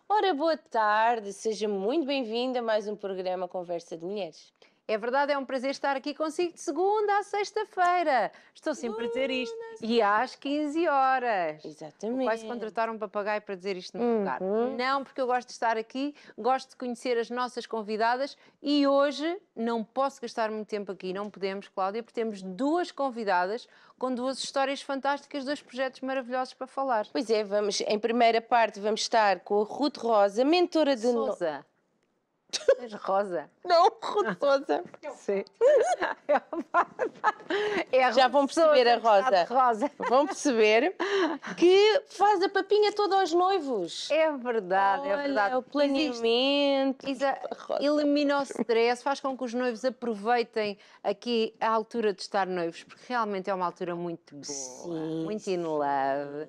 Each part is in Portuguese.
Ora, boa tarde, seja muito bem-vinda a mais um programa Conversa de Mulheres. É verdade, é um prazer estar aqui consigo de segunda à sexta-feira. Estou sempre a dizer isto. E às 15 horas. Exatamente. Quase contratar um papagaio para dizer isto no lugar. Não, porque eu gosto de estar aqui, gosto de conhecer as nossas convidadas e hoje não posso gastar muito tempo aqui, não podemos, Cláudia, porque temos duas convidadas com duas histórias fantásticas, dois projetos maravilhosos para falar. Pois é, em primeira parte vamos estar com a Ruth Rosa, mentora de... Sousa. És Rosa. Não, Ruth Rosa. Sim. Já vão perceber a Rosa. Vão perceber que faz a papinha toda aos noivos. É verdade, é verdade. O planeamento. Elimina o stress, faz com que os noivos aproveitem aqui a altura de estar noivos, porque realmente é uma altura muito boa, Sim, muito in love.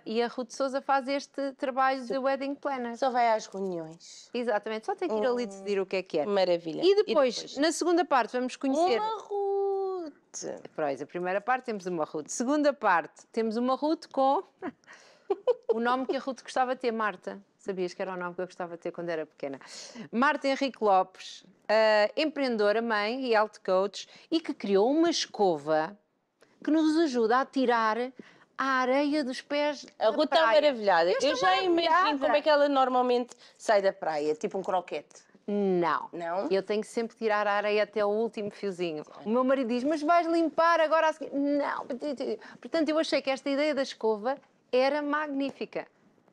E a Ruth Sousa faz este trabalho de Wedding Planner. Só vai às reuniões. Exatamente, só tem que ir ali decidir o que é. Maravilha. E depois, na segunda parte, vamos conhecer... Uma Ruth. Pois, a primeira parte temos uma Ruth. Segunda parte, temos uma Ruth com o nome que a Ruth gostava de ter, Marta. Sabias que era o nome que eu gostava de ter quando era pequena? Marta Henrique Lopes, empreendedora, mãe e health coach, e que criou uma escova que nos ajuda a tirar a areia dos pés A Ruth está maravilhada. Eu já estou imagino maravilhada. como é que ela normalmente sai da praia, tipo um croquete. Não. Não? Eu tenho que sempre tirar a areia até o último fiozinho. O meu marido diz, mas vais limpar agora a seguir? Não. Portanto, eu achei que esta ideia da escova era magnífica.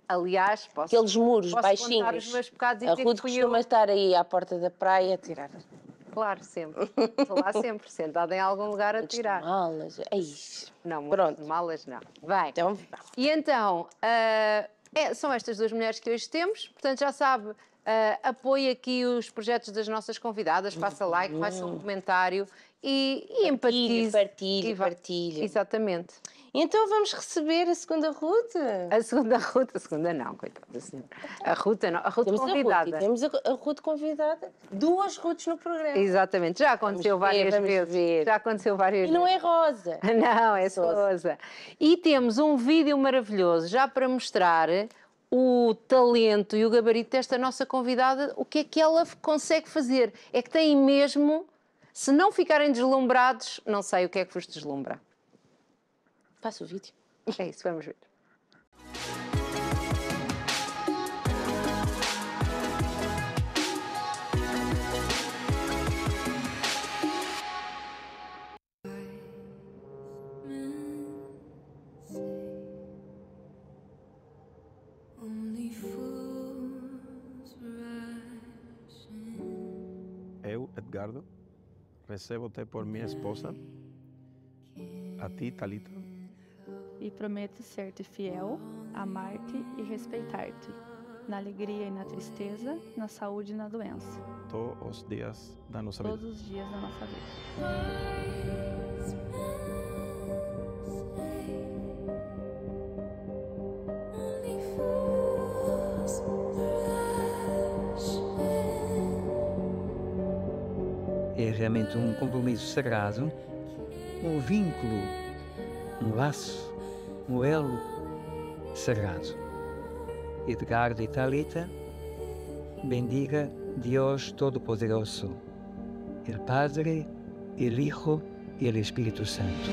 Aliás, Aqueles muros posso baixinhos. contar os meus pecados e A dizer Ruth que fui costuma eu. estar aí à porta da praia a tirar. Claro, sempre. Estou lá sempre, sentada em algum lugar a tirar. Malas. É isso. Não, Pronto. malas não. Vai. Então, E então, são estas duas mulheres que hoje temos, portanto já sabe, apoie aqui os projetos das nossas convidadas, faça like, faça um comentário e empatize. Partilhe. Exatamente. Então vamos receber a segunda Ruth. A segunda não, coitada da senhora. A Ruth Temos convidada. Temos a Ruth convidada. Duas Ruths no programa. Exatamente, já aconteceu várias vezes. Já aconteceu várias E não vezes. é Rosa. Não, é Sousa. E temos um vídeo maravilhoso já para mostrar o talento e o gabarito desta nossa convidada, o que é que ela consegue fazer. É que tem mesmo, se não ficarem deslumbrados, não sei o que é que vos deslumbra. Faça o vídeo. É isso, vamos ver. Eu, Edgardo, recebo-te por minha esposa, a ti, Thalita, e prometo ser-te fiel, amar-te e respeitar-te, na alegria e na tristeza, na saúde e na doença, todos os dias da nossa vida. todos os dias da nossa vida. É realmente um compromisso sagrado, um vínculo, um laço, um elo sagrado. Edgardo e Thalita, bendiga Deus Todo-Poderoso, el Padre, el Hijo y el Espíritu Santo.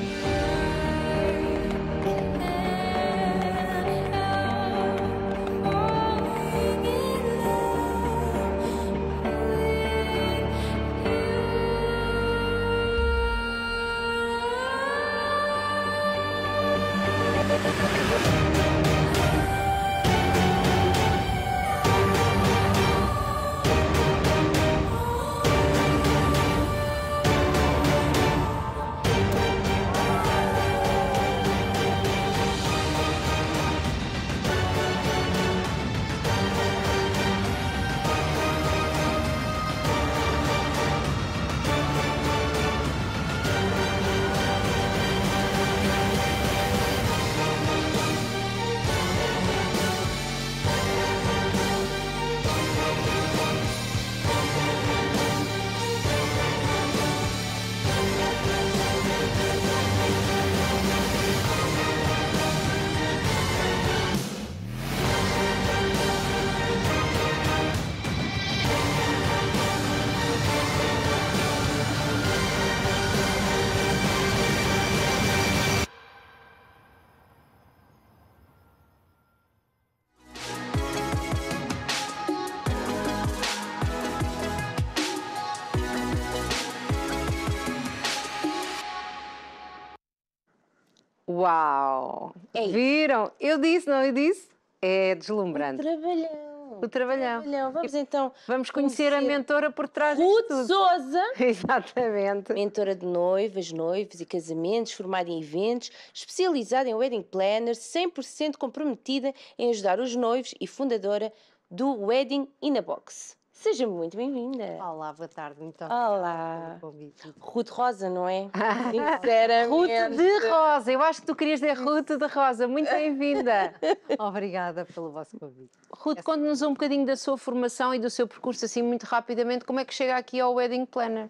Uau! É isso. Viram? Eu disse, não eu disse? É deslumbrante. Trabalhão. O trabalhão. Vamos então Vamos conhecer a mentora por trás disto Ruth tudo. Souza, Exatamente. mentora de noivas, noivos e casamentos, formada em eventos, especializada em wedding planner, 100% comprometida em ajudar os noivos e fundadora do Wedding in a Box. Seja muito bem-vinda. Olá, boa tarde. Muito Olá. obrigada pelo convite. Ruth Rosa, não é? Sinceramente. Ruth de Rosa. Eu acho que tu querias dizer Ruth de Rosa. Muito bem-vinda. Obrigada pelo vosso convite. Ruth, conte-nos um bocadinho da sua formação e do seu percurso, assim, muito rapidamente. Como é que chega aqui ao Wedding Planner?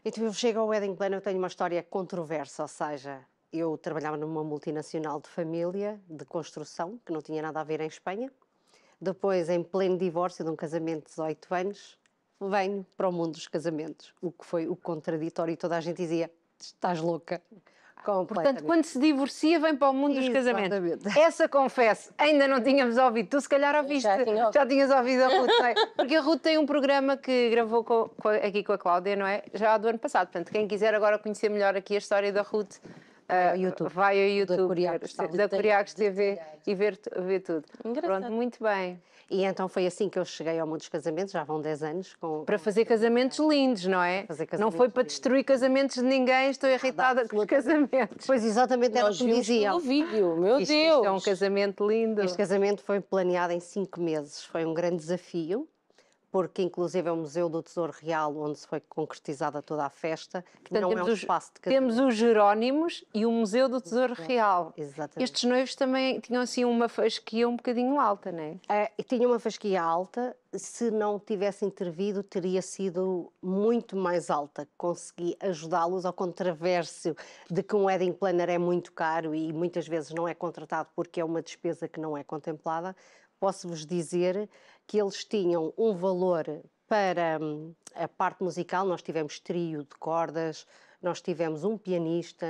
Então, eu chego ao Wedding Planner, eu tenho uma história controversa, ou seja, eu trabalhava numa multinacional de família, de construção, que não tinha nada a ver em Espanha. Depois, em pleno divórcio de um casamento de 18 anos, venho para o mundo dos casamentos, o que foi o contraditório, e toda a gente dizia, estás louca. Portanto, quando se divorcia, vem para o mundo dos casamentos. Exatamente. Essa, confesso, ainda não tínhamos ouvido. Tu, se calhar, ouviste. Já tinhas ouvido a Ruth, não é? Porque a Ruth tem um programa que gravou aqui com a Cláudia, não é? Já do ano passado. Portanto, quem quiser agora conhecer melhor aqui a história da Ruth, vai ao YouTube da Coriacos TV e ver tudo. Engraçado. Pronto, muito bem. E então foi assim que eu cheguei ao mundo dos casamentos, já vão 10 anos. Para fazer casamentos lindos, não é? Fazer Não casamentos foi para lindos. destruir casamentos de ninguém, estou irritada com os casamentos. Pois exatamente era o Nós que me vimos diziam. pelo vídeo, meu Isto Deus. é um casamento lindo. Este casamento foi planeado em 5 meses, foi um grande desafio, porque inclusive é o Museu do Tesouro Real, onde se foi concretizada toda a festa, que Portanto, não é um espaço de casamento. temos os Jerónimos e o Museu do Tesouro Real. Exatamente. Estes noivos também tinham assim uma fasquia um bocadinho alta, não é? Tinha uma fasquia alta, se não tivesse intervido teria sido muito mais alta. Consegui ajudá-los ao contravércio de que um wedding planner é muito caro e muitas vezes não é contratado porque é uma despesa que não é contemplada. Posso-vos dizer que eles tinham um valor para a parte musical, nós tivemos trio de cordas, nós tivemos um pianista,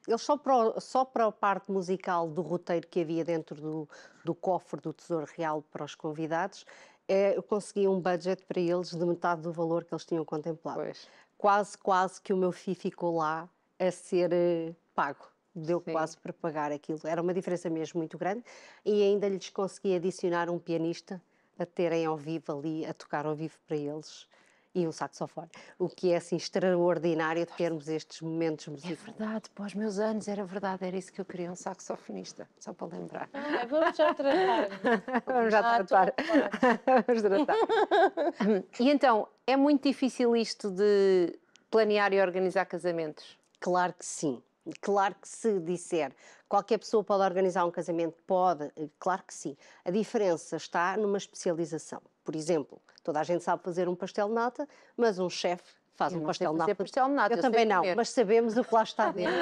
eles só para a parte musical do roteiro que havia dentro do cofre do Tesouro Real para os convidados, eu consegui um budget para eles de metade do valor que eles tinham contemplado. Pois. Quase que o meu FII ficou lá a ser pago. Deu Sim. quase para pagar aquilo. Era uma diferença mesmo muito grande e ainda lhes consegui adicionar um pianista a terem ao vivo ali, a tocar ao vivo para eles e um saxofone. O que é assim extraordinário de termos estes momentos É musicais. verdade, para os meus anos era verdade, era isso que eu queria, um saxofonista, só para lembrar. Vamos já tratar. Vamos já tratar. Vamos tratar. E então, é muito difícil isto de planear e organizar casamentos? Claro que sim. Claro que se disser qualquer pessoa pode organizar um casamento, pode, claro que sim. A diferença está numa especialização. Por exemplo, toda a gente sabe fazer um pastel de nata, mas um chefe faz Eu um não pastel sei de fazer nata. pastel de nata, Eu eu também sei não, comer. mas sabemos o que lá está dentro.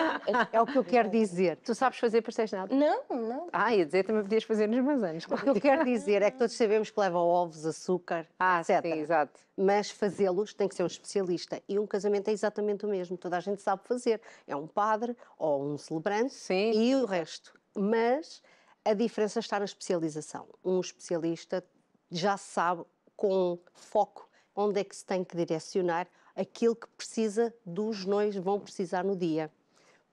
É o que eu quero dizer. Tu sabes fazer pastéis de nata? Não. Ia dizer, também podias fazer nos meus anos. O que eu quero dizer é que todos sabemos que leva ovos, açúcar, etc. Sim, exato. Mas fazê-los tem que ser um especialista. E um casamento é exatamente o mesmo. Toda a gente sabe fazer. É um padre ou um celebrante Sim. e o resto. Mas a diferença está na especialização. Um especialista já sabe com foco onde é que se tem que direcionar aquilo que precisa dos noivos vão precisar no dia.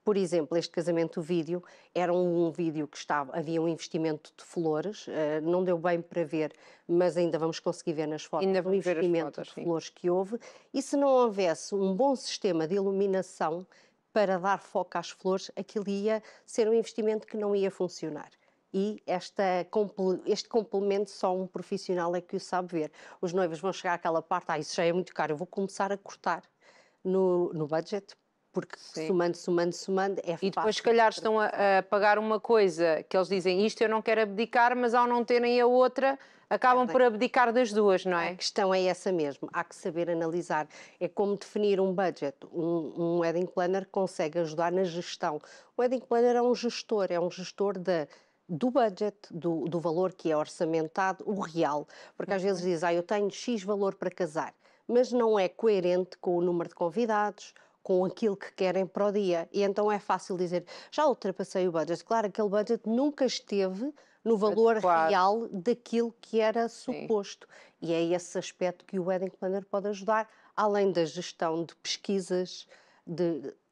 Por exemplo, este casamento vídeo era um vídeo que havia um investimento de flores, não deu bem para ver, mas ainda vamos conseguir ver nas fotos Ainda o vamos ver as investimento fotos, de sim. flores que houve. E se não houvesse um bom sistema de iluminação para dar foco às flores, aquilo ia ser um investimento que não ia funcionar. E este complemento só um profissional é que o sabe ver. Os noivos vão chegar àquela parte, isso já é muito caro, eu vou começar a cortar no budget, porque Sim. somando, é fácil. E depois, se calhar, estão a pagar uma coisa que eles dizem isto eu não quero abdicar, mas ao não terem a outra, acabam por abdicar das duas, não A é? questão é essa mesmo, há que saber analisar. É como definir um budget. Um wedding planner consegue ajudar na gestão. O wedding planner é um gestor do budget, do valor que é orçamentado, o real. Porque às vezes diz, eu tenho X valor para casar, mas não é coerente com o número de convidados, com aquilo que querem para o dia. E então é fácil dizer, já ultrapassei o budget. Claro, aquele budget nunca esteve no valor Adequado. real daquilo que era suposto. E é esse aspecto que o wedding planner pode ajudar, além da gestão de pesquisas,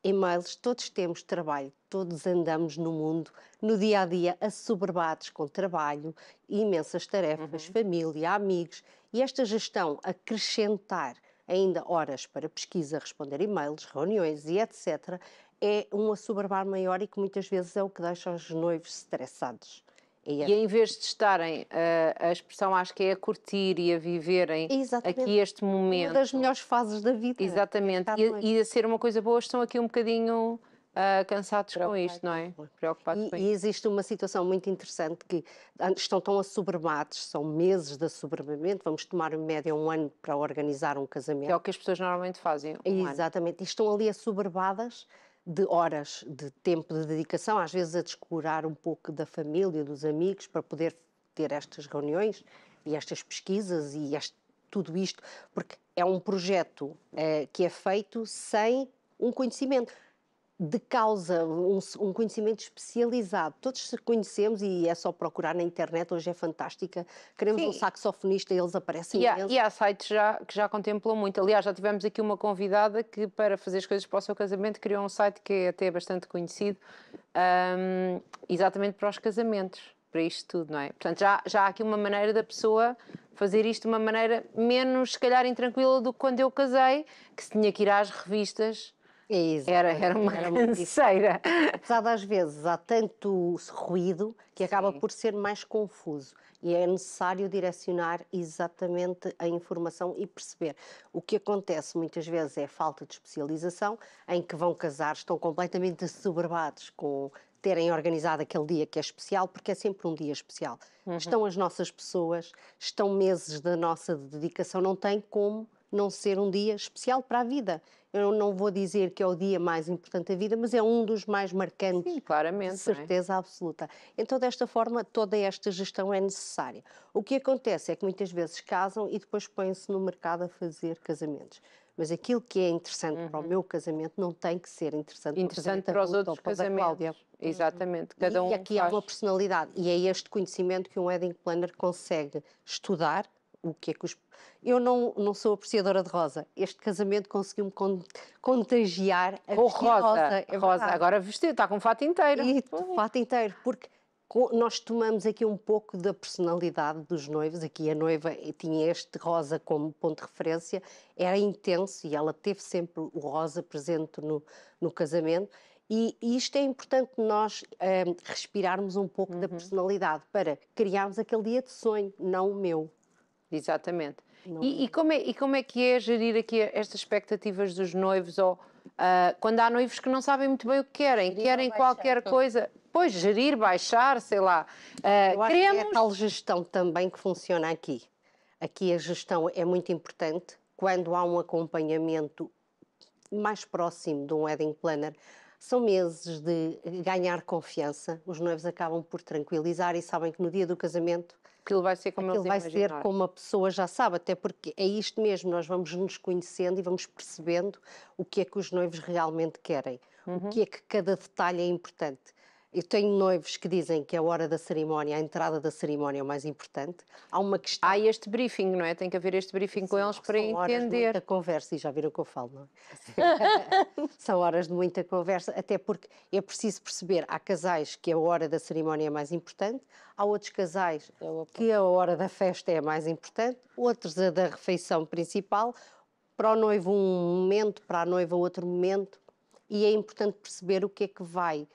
e-mails, todos temos trabalho, todos andamos no mundo, no dia a dia, assoberbados com trabalho, imensas tarefas, família, amigos, e esta gestão, acrescentar ainda horas para pesquisa, responder e-mails, reuniões e etc., é um assoberbar maior e que muitas vezes é o que deixa os noivos estressados. E em vez de estarem, a expressão acho que é a curtir e a viverem Exatamente. aqui este Uma momento. das melhores fases da vida. Exatamente. E a ser uma coisa boa, estão aqui um bocadinho cansados com isto, não é? Preocupados com E isto. existe uma situação muito interessante que estão tão assoberbados, são meses de assoberbamento, vamos tomar em média 1 ano para organizar um Que é casamento. o que as pessoas normalmente fazem. Um ano. Exatamente, e estão ali assoberbadas de horas de tempo de dedicação, às vezes a descurar um pouco da família, dos amigos, para poder ter estas reuniões e estas pesquisas e tudo isto, porque é um projeto que é feito sem um conhecimento de causa, um conhecimento especializado. Todos se conhecemos e é só procurar na internet, hoje é fantástica. Queremos Sim. um saxofonista, eles aparecem imenso. E há sites que já contemplam muito. Aliás, já tivemos aqui uma convidada que, para fazer as coisas para o seu casamento, criou um site que é até bastante conhecido, exatamente para os casamentos, para isto tudo, não é? Portanto, já há aqui uma maneira da pessoa fazer isto de uma maneira menos, se calhar, intranquila do que quando eu casei, que se tinha que ir às revistas. Era uma canseira. Apesar das vezes há tanto ruído que acaba por ser mais confuso e é necessário direcionar exatamente a informação e perceber. O que acontece muitas vezes é falta de especialização, em que vão casar, estão completamente assoberbados com terem organizado aquele dia que é especial, porque é sempre um dia especial. Estão as nossas pessoas, estão meses da nossa dedicação, não tem como não ser um dia especial para a vida. Eu não vou dizer que é o dia mais importante da vida, mas é um dos mais marcantes. Sim, claramente. De certeza absoluta. Então, desta forma, toda esta gestão é necessária. O que acontece é que muitas vezes casam e depois põem-se no mercado a fazer casamentos. Mas aquilo que é interessante para o meu casamento não tem que ser interessante para os outros casamentos. Exatamente. Cada um e aqui há faz. uma personalidade. E é este conhecimento que um wedding planner consegue estudar. O que é que Eu não sou apreciadora de rosa. Este casamento conseguiu-me contagiar a Com vestir rosa. É Rosa. verdade. Agora vestiu, está com o fato inteiro. E o fato inteiro, porque nós tomamos aqui um pouco da personalidade dos noivos. Aqui a noiva tinha este rosa como ponto de referência, era intenso e ela teve sempre o rosa presente no casamento. E isto é importante nós respirarmos um pouco da personalidade para criarmos aquele dia de sonho, não o meu. Exatamente. E como é que é gerir aqui estas expectativas dos noivos? Ou quando há noivos que não sabem muito bem o que querem, querem qualquer coisa. Pois, gerir, baixar, sei lá. Eu acho que é a tal gestão também que funciona aqui. Aqui a gestão é muito importante. Quando há um acompanhamento mais próximo de um wedding planner, são meses de ganhar confiança. Os noivos acabam por tranquilizar e sabem que no dia do casamento aquilo vai ser como aquilo eles vai ser imaginaram. como a pessoa já sabe, até porque é isto mesmo, nós vamos nos conhecendo e vamos percebendo o que é que os noivos realmente querem, o que é que cada detalhe é importante. Eu tenho noivos que dizem que a hora da cerimónia, a entrada da cerimónia é o mais importante. Há uma questão... Há este briefing, não é? Tem que haver este briefing com eles para São horas de entender. muita conversa, e já viram o que eu falo, não é? São horas de muita conversa, até porque é preciso perceber, há casais que a hora da cerimónia é mais importante, há outros casais que a hora da festa é mais importante, outros a da refeição principal, para o noivo um momento, para a noiva outro momento, e é importante perceber o que é que vai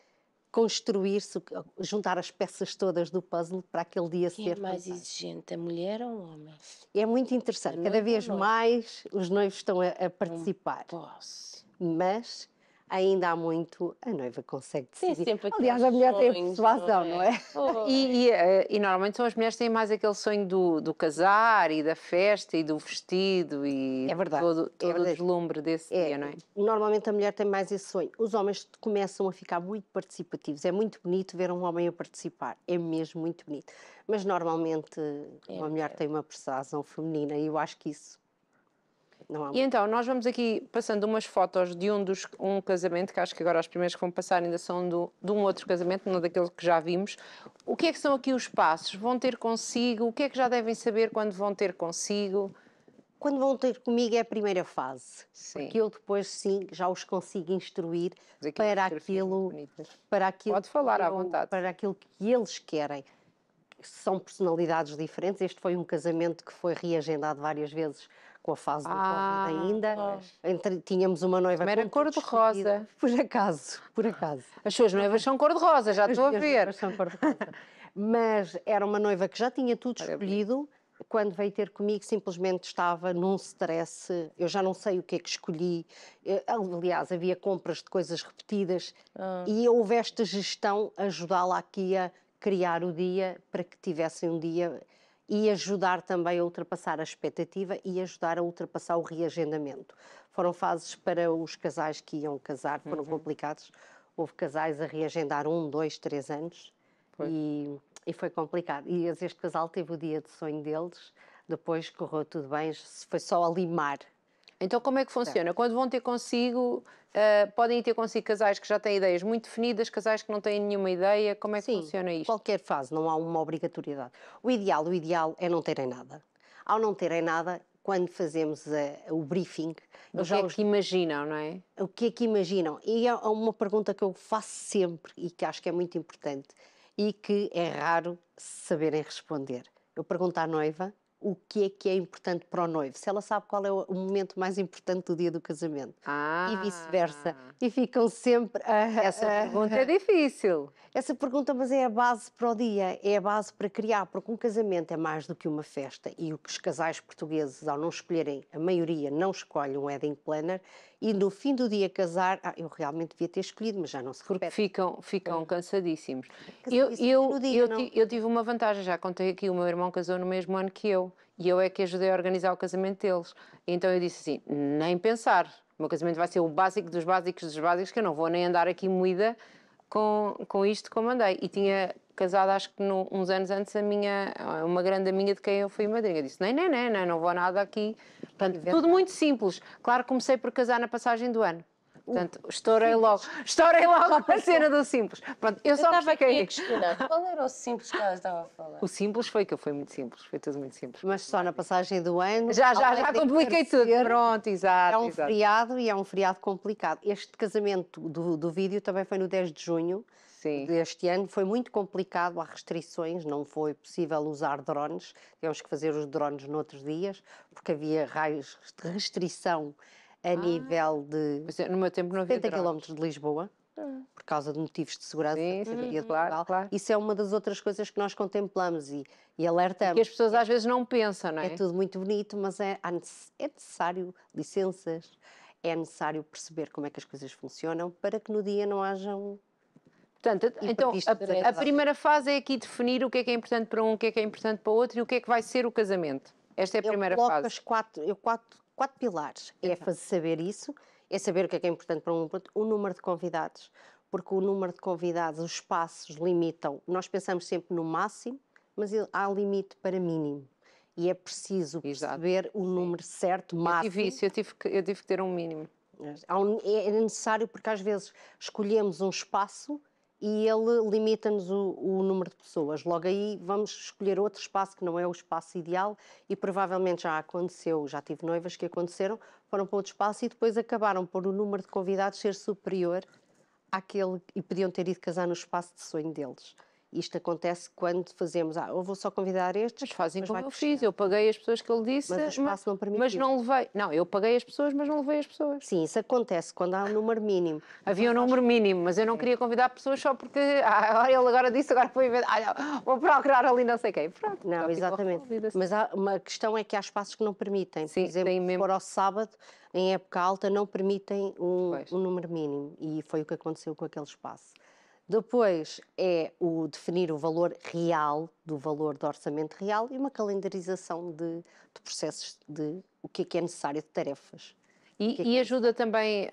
construir-se, juntar as peças todas do puzzle para aquele dia Quem ser é mais fantástico. exigente, a mulher ou o homem? É muito interessante, A cada noiva vez ou noivo? mais os noivos estão a participar, Posso. mas ainda há muito, a noiva consegue Tem decidir. sempre Aliás, aqueles a mulher tem a sonhos, persuasão, não é? Oh, E normalmente são as mulheres que têm mais aquele sonho do casar e da festa e do vestido e É verdade, todo é o verdade. deslumbre desse dia, não é? Normalmente a mulher tem mais esse sonho. Os homens começam a ficar muito participativos. É muito bonito ver um homem a participar. É mesmo muito bonito. Mas normalmente uma mulher tem uma persuasão feminina e eu acho que isso não há E então, nós vamos aqui passando umas fotos de um casamento, que acho que agora as primeiras que vão passar ainda são de um outro casamento, não daquele que já vimos. O que é que são aqui os passos? Vão ter consigo? O que é que já devem saber quando vão ter consigo? quando vão ter comigo é a primeira fase. Sim. Porque eu depois, sim, já os consigo instruir Mas aqui para umas fotografias muito aquilo, bonitas. para aquilo Pode falar que à vontade. para aquilo que eles querem. São personalidades diferentes. Este foi um casamento que foi reagendado várias vezes com a fase do Covid ainda. Tínhamos uma noiva Também era com tudo cor-de-rosa. escolhido. Por acaso, por acaso. As suas noivas são cor-de-rosa, já estou a As minhas ver. noivas são cor-de-rosa. Mas era uma noiva que já tinha tudo Olha, escolhido. Quando veio ter comigo, simplesmente estava num stress. Eu já não sei o que é que escolhi. Aliás, havia compras de coisas repetidas e houve esta gestão ajudá-la aqui a criar o dia para que tivessem um dia e ajudar também a ultrapassar a expectativa e ajudar a ultrapassar o reagendamento. Foram fases para os casais que iam casar, foram complicados. Houve casais a reagendar 1, 2, 3 anos. E foi complicado. E este casal teve o dia de sonho deles, depois correu tudo bem, foi só a limar. Então, como é que funciona? Quando vão ter consigo, podem ter consigo casais que já têm ideias muito definidas, casais que não têm nenhuma ideia, como é que funciona isto? Qualquer fase, não há uma obrigatoriedade. O ideal é não terem nada. Ao não terem nada, quando fazemos o briefing, O que é que imaginam, não é? o que é que imaginam? E é uma pergunta que eu faço sempre e que acho que é muito importante e que é raro saberem responder. Eu pergunto à noiva o que é importante para o noivo, se ela sabe qual é o momento mais importante do dia do casamento. E vice-versa. E ficam sempre... Essa pergunta é difícil. Essa pergunta, mas é a base para o dia, é a base para criar, porque um casamento é mais do que uma festa e o que os casais portugueses, ao não escolherem, a maioria não escolhe um wedding planner e no fim do dia casar, eu realmente devia ter escolhido, mas já não se Porque repete. ficam cansadíssimos. Cansadíssimos no dia, não? Eu tive uma vantagem, já contei aqui, o meu irmão casou no mesmo ano que eu e eu é que ajudei a organizar o casamento deles. Então eu disse assim, nem pensar, o meu casamento vai ser o básico dos básicos dos básicos, que eu não vou nem andar aqui moída com isto como andei. E tinha casado, acho que uns anos antes, uma grande amiga de quem eu fui madrinha. Eu disse, não vou nada aqui. Portanto, tudo muito simples. Claro que comecei por casar na passagem do ano. Portanto, estourei logo a cena do simples. Pronto, eu só estava aqui a fiquei... questionar. Qual era o simples que ela estava a falar? O simples foi que eu fui muito simples, foi tudo muito simples. Mas só na passagem do ano... Já além de compliquei tudo. encarecer, Pronto, exato. É um exato. feriado e é um feriado complicado. Este casamento do vídeo também foi no 10 de junho Sim. deste ano. Foi muito complicado, há restrições, não foi possível usar drones. Tivemos que fazer os drones noutros dias, porque havia raios de restrição a nível de Pois é, no meu tempo não havia 70 drones. km de Lisboa, por causa de motivos de segurança. Sim, havia sim, de claro, Portugal. claro. Isso é uma das outras coisas que nós contemplamos e alertamos. Que as pessoas às vezes não pensam, não é? É tudo muito bonito, mas é necessário licenças, é necessário perceber como é que as coisas funcionam para que no dia não hajam... Portanto, então, imprevistos a primeira fase é aqui definir o que é importante para um, o que é importante para o outro e o que é que vai ser o casamento. Esta é a primeira Eu coloco fase. as quatro pilares. É fazer saber isso, é saber o que é importante para um, o número de convidados, porque o número de convidados, os espaços limitam. Nós pensamos sempre no máximo, mas há limite para mínimo. E é preciso perceber o número certo, máximo. Eu tive isso, eu tive que ter um mínimo. É necessário porque às vezes escolhemos um espaço e ele limita-nos o número de pessoas. Logo aí vamos escolher outro espaço que não é o espaço ideal e provavelmente já aconteceu, já tive noivas que aconteceram, foram para outro espaço e depois acabaram por o número de convidados ser superior àquele e podiam ter ido casar no espaço de sonho deles. Isto acontece quando fazemos, eu vou só convidar estes. Mas fazem como vai eu fechar. fiz, eu paguei as pessoas que ele disse, Mas o espaço não permitiu. mas não levei. Não, eu paguei as pessoas, mas não levei as pessoas. Sim, isso acontece quando há um número mínimo. Havia um número mínimo, mas eu não queria convidar pessoas só porque ele agora disse, agora foi ver, vou procurar ali não sei quem. Pronto, Não, então ficou exatamente. resolvido assim. Mas há uma questão é que há espaços que não permitem. Sim, Por exemplo, tem se mesmo. for ao sábado, em época alta, não permitem Pois. um número mínimo. E foi o que aconteceu com aquele espaço. Depois é o definir o valor real, do valor do orçamento real e uma calendarização de processos de o que é necessário de tarefas. E ajuda também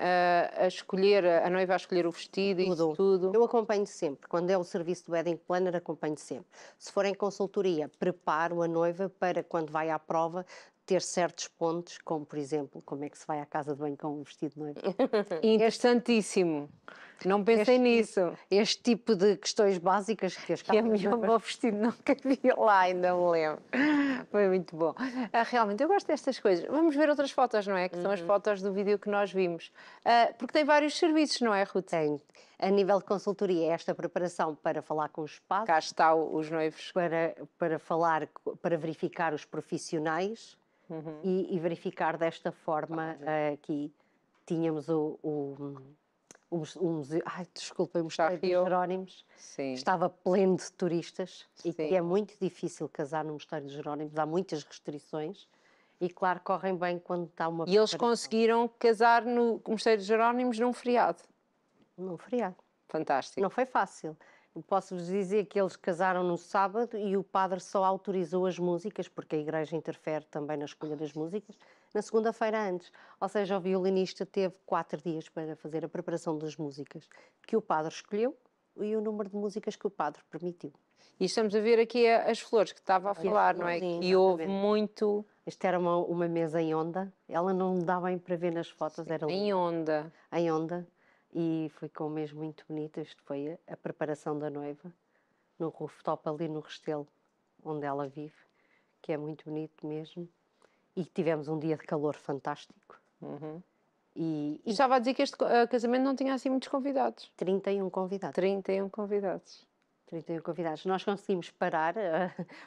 a escolher, a noiva a escolher o vestido e isso tudo. Eu acompanho sempre. Quando é o serviço do wedding planner, acompanho sempre. Se for em consultoria, preparo a noiva para quando vai à prova ter certos pontos, como por exemplo, como é que se vai à casa de banho com um vestido de noiva. Interessantíssimo. Não pensei nisso. Este tipo de questões básicas que as Que é casas de melhor o noivas- meu vestido nunca vi lá, ainda me lembro. Foi muito bom. Realmente, eu gosto destas coisas. Vamos ver outras fotos, não é? Que são as fotos do vídeo que nós vimos. Porque tem vários serviços, não é, Ruth? Tem, a nível de consultoria, esta preparação para falar com os padres, Cá está os noivos. para falar, para verificar os profissionais e verificar desta forma aqui. Tínhamos o museu, desculpem, o Mosteiro dos Rio. Jerónimos, Sim. estava pleno de turistas e Sim. que é muito difícil casar no Mosteiro dos Jerónimos, há muitas restrições e claro, correm bem quando está uma E eles preparação conseguiram casar no Mosteiro dos Jerónimos num feriado. num feriado. Fantástico. Não foi fácil. Eu posso-vos dizer que eles casaram no sábado e o padre só autorizou as músicas, porque a igreja interfere também na escolha das músicas, na segunda-feira antes. Ou seja, o violinista teve 4 dias para fazer a preparação das músicas que o padre escolheu e o número de músicas que o padre permitiu. E estamos a ver aqui as flores que estava a falar, não é? Sim, Que houve exatamente. muito Esta era uma mesa em onda, ela não dá bem para ver nas fotos, era em onda. em onda e ficou mesmo muito bonita. Isto foi a preparação da noiva no rooftop ali no Restelo, onde ela vive, que é muito bonito mesmo. E tivemos um dia de calor fantástico. E E estava a dizer que este casamento não tinha assim muitos convidados. 31 convidados. 31 convidados. 31 convidados. Nós conseguimos parar,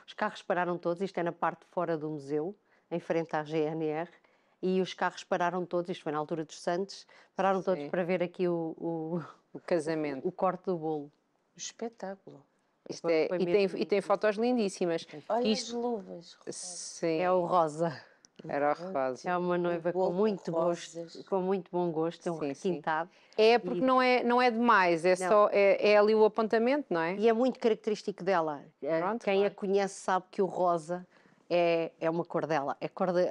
os carros pararam todos, isto é na parte de fora do museu, em frente à GNR, e os carros pararam todos, isto foi na altura dos Santos, pararam todos Sim. para ver aqui o Casamento. corte do bolo. Espetáculo. Isto é, Foi e, mesmo tem fotos lindíssimas. Olha Isto, as luvas. sim, É o rosa. era o rosa. É uma noiva bolo com com muito gosto, rosas. com muito bom gosto, é um Sim, sim. requintado. É porque não é demais, é só é ali o apontamento, não é? E é muito característico dela. Pronto, Quem claro. a conhece sabe que o rosa é uma cor dela.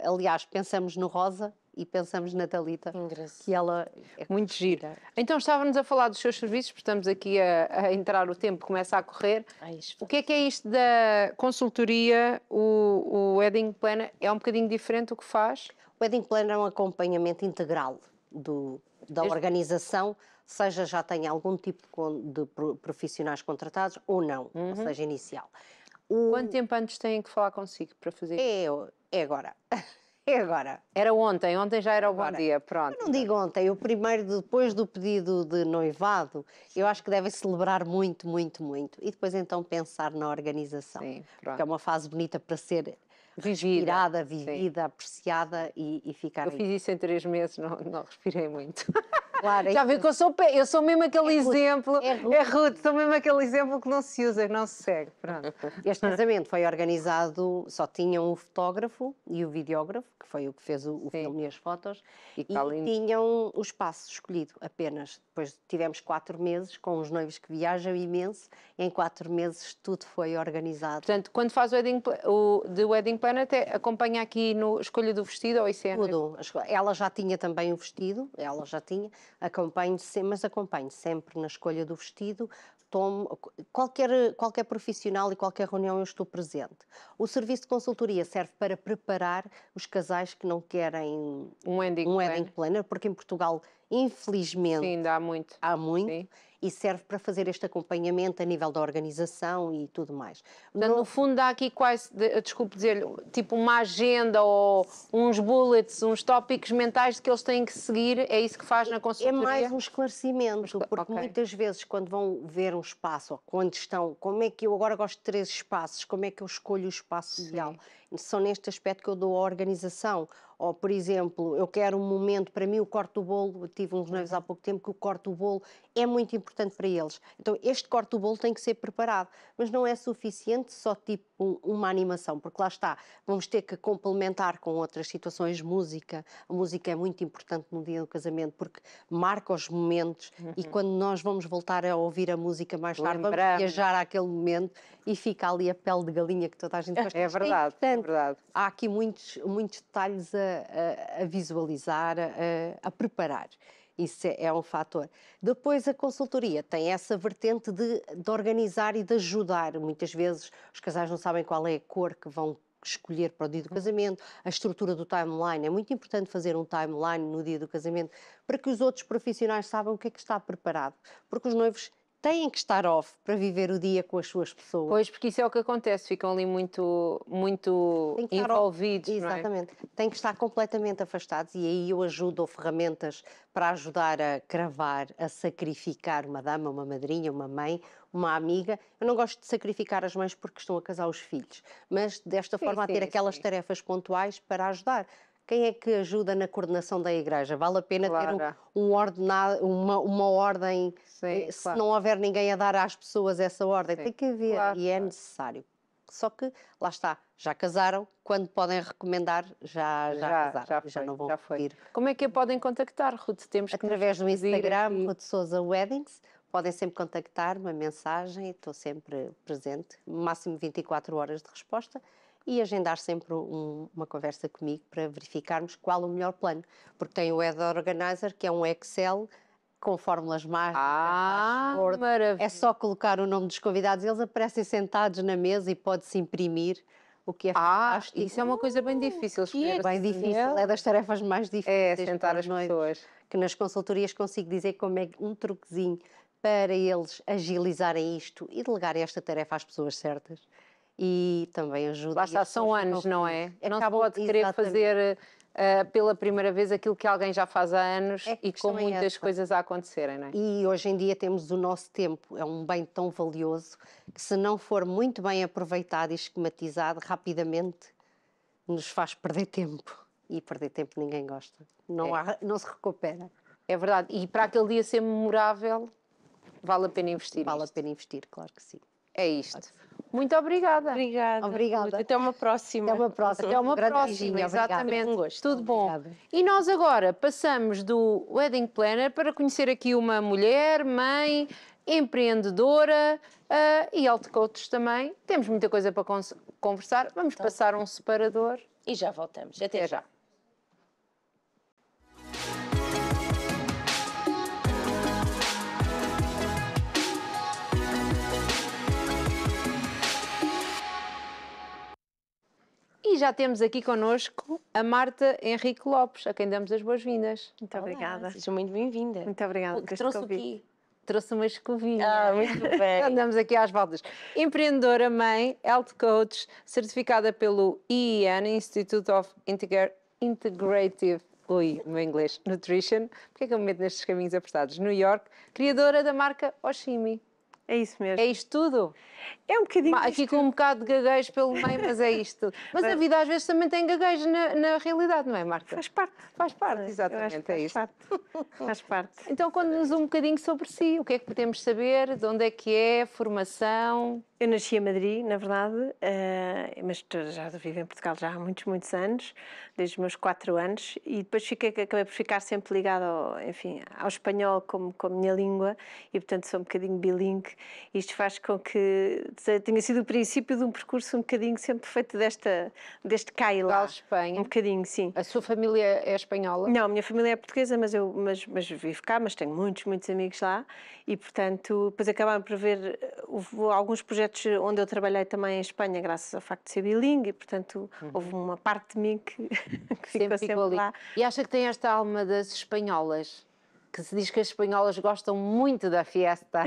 Aliás, pensamos no rosa e pensamos na Talita, Engraçado. que ela é Muito giro. Então estávamos a falar dos seus serviços, porque estamos aqui a entrar, o tempo começa a correr. Ai, O que é isto da consultoria, o Wedding Planner? É um bocadinho diferente o que faz? O Wedding Planner é um acompanhamento integral da organização, seja já tem algum tipo de profissionais contratados ou não, ou seja, inicial. Quanto tempo antes têm que falar consigo para fazer? É agora. É agora. Era ontem já era o bom dia, pronto. Eu não digo ontem, o primeiro, depois do pedido de noivado, eu acho que devem celebrar muito, muito, muito. E depois então pensar na organização. Sim, Porque é pronto. uma fase bonita para ser Vivida, respirada, sim. vivida, apreciada e ficar Eu aí. fiz isso em 3 meses, não respirei muito. Claro, Já viu que eu sou mesmo aquele exemplo, é rude. é rude, sou mesmo aquele exemplo que não se usa, que não se segue, pronto. Este casamento foi organizado, só tinham o fotógrafo e o videógrafo, que foi o que fez o filme e as fotos, E e está lindo. tinham o espaço escolhido apenas. Depois tivemos 4 meses com os noivos que viajam imenso, em 4 meses tudo foi organizado. Portanto, quando faz o The Wedding Planner, até acompanha aqui no escolha do vestido ou isso é? Tudo. Ela já tinha também o vestido, ela já tinha, mas acompanho sempre na escolha do vestido. Qualquer profissional e qualquer reunião eu estou presente. O serviço de consultoria serve para preparar os casais que não querem Um wedding planner. planner, porque em Portugal, infelizmente, Sim, dá muito. há muito, Sim. e serve para fazer este acompanhamento a nível da organização e tudo mais. Portanto, no fundo dá aqui quase, desculpe dizer, tipo uma agenda ou uns bullets, uns tópicos mentais que eles têm que seguir, é isso que faz na É consultoria? mais um esclarecimento, porque ok. muitas vezes quando vão ver um espaço, ou quando estão, como é que eu agora gosto de 3 espaços, como é que eu escolho o espaço ideal? São neste aspecto que eu dou a organização. Ou, por exemplo, eu quero um momento, para mim o corte do bolo, eu tive uns noivos há pouco tempo que o corte do bolo é muito importante para eles. Então este corte do bolo tem que ser preparado, mas não é suficiente só tipo uma animação, porque lá está, vamos ter que complementar com outras situações, música. A música é muito importante no dia do casamento, porque marca os momentos e quando nós vamos voltar a ouvir a música mais tarde, vamos Lembramos. viajar àquele momento e fica ali a pele de galinha que toda a gente gosta. É Isto verdade, é importante. verdade. Há aqui muitos detalhes a visualizar, a preparar. Isso é um fator. Depois a consultoria tem essa vertente de organizar e de ajudar. Muitas vezes os casais não sabem qual é a cor que vão escolher para o dia do casamento, a estrutura do timeline. É muito importante fazer um timeline no dia do casamento para que os outros profissionais saibam o que é que está preparado. Porque os noivos têm que estar off para viver o dia com as suas pessoas. Pois, porque isso é o que acontece, ficam ali muito Tem que estar off. envolvidos, não é? Exatamente. Tem que estar completamente afastados e aí eu ajudo, dou ferramentas para ajudar a cravar, a sacrificar uma dama, uma madrinha, uma mãe, uma amiga. Eu não gosto de sacrificar as mães porque estão a casar os filhos, mas desta forma a ter aquelas tarefas pontuais para ajudar. Quem é que ajuda na coordenação da igreja? Vale a pena ter um ordenado, uma ordem, se não houver ninguém a dar às pessoas essa ordem. Tem que haver e é necessário. Só que, lá está, já casaram, quando podem recomendar, já casaram, já não vão pedir. Como é que a podem contactar, Ruth? Temos que através do Instagram, Ruth Sousa Weddings, podem sempre contactar, uma mensagem, estou sempre presente, máximo 24 horas de resposta, e agendar sempre uma conversa comigo para verificarmos qual o melhor plano, porque tem o Ed Organizer, que é um Excel com fórmulas mágicas. Maravilha. É só colocar o nome dos convidados, eles aparecem sentados na mesa e pode-se imprimir, o que é fantástico. Isso é uma coisa bem difícil. É bem difícil, é das tarefas mais difíceis. É sentar as pessoas. Que nas consultorias consigo dizer como é um truquezinho para eles agilizarem isto e delegarem esta tarefa às pessoas certas. E também ajuda. Lá está, são anos, não é? Não se pode querer fazer pela primeira vez aquilo que alguém já faz há anos e com muitas coisas a acontecerem, não é? E hoje em dia temos o nosso tempo, é um bem tão valioso que se não for muito bem aproveitado e esquematizado, rapidamente nos faz perder tempo. E perder tempo ninguém gosta. Não se recupera. É verdade. E para aquele dia ser memorável, vale a pena investir. Vale a pena investir, claro que sim. É isto. Muito obrigada. Obrigada. Até uma próxima. Até uma próxima. Até uma próxima, exatamente. Um gosto. Tudo bom. Obrigada. E nós agora passamos do Wedding Planner para conhecer aqui uma mulher, mãe, empreendedora e health coach também. Temos muita coisa para conversar. Vamos passar um separador. E já voltamos. Até já. E já temos aqui connosco a Marta Henrique Lopes, a quem damos as boas-vindas. Muito obrigada. Seja muito bem-vinda. Muito obrigada O que trouxe aqui? Trouxe uma escovinha. Muito bem. Andamos aqui às voltas. Empreendedora, mãe, health coach, certificada pelo IEN, Institute of Integrative meu inglês, Nutrition. Porquê é que eu me meto nestes caminhos apertados? New York, criadora da marca Oshimi. É isso mesmo. É isto tudo? É um bocadinho Aqui com um bocado de gaguejo pelo meio, mas é isto. Mas a vida às vezes também tem gaguejo na realidade, não é, Marta? Faz parte. Faz parte, exatamente, é isso. Faz parte. Então, conte-nos um bocadinho sobre si. O que é que podemos saber? De onde é que é? Formação? Eu nasci em Madrid, na verdade, mas já vivo em Portugal já há muitos, muitos anos, desde os meus 4 anos, e depois acabei por ficar sempre ligada ao espanhol como a minha língua, e portanto sou um bocadinho bilingue. Isto faz com que tenha sido o princípio de um percurso um bocadinho sempre feito deste cá e lá. Espanha. Um bocadinho, sim. A sua família é espanhola? Não, a minha família é portuguesa, mas vivo cá, mas tenho muitos, muitos amigos lá, e portanto depois acabaram por ver alguns projetos onde eu trabalhei também em Espanha, graças ao facto de ser bilingue, e portanto houve uma parte de mim que ficou sempre lá. E acha que tem esta alma das espanholas? Que se diz que as espanholas gostam muito da fiesta,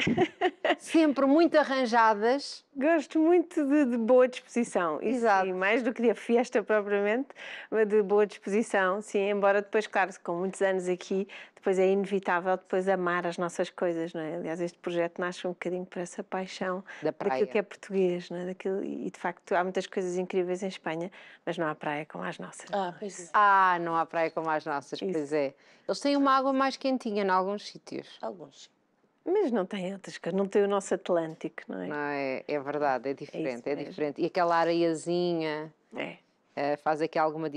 sempre muito arranjadas. Gosto muito de boa disposição, isso Exato. Sim, mais do que de fiesta propriamente, mas de boa disposição, sim, embora depois, claro, com muitos anos aqui, depois é inevitável depois amar as nossas coisas, não é? Aliás, este projeto nasce um bocadinho por essa paixão daquilo que é português, não é? E de facto há muitas coisas incríveis em Espanha, mas não há praia como as nossas. Pois é. Não há praia como as nossas, Isso. Pois é. Eles têm uma água mais quentinha em alguns sítios. Alguns. Mas não tem outras coisas, não tem o nosso Atlântico, não é? Não é? É verdade, é diferente, mesmo. diferente. E aquela areiazinha É. faz aqui alguma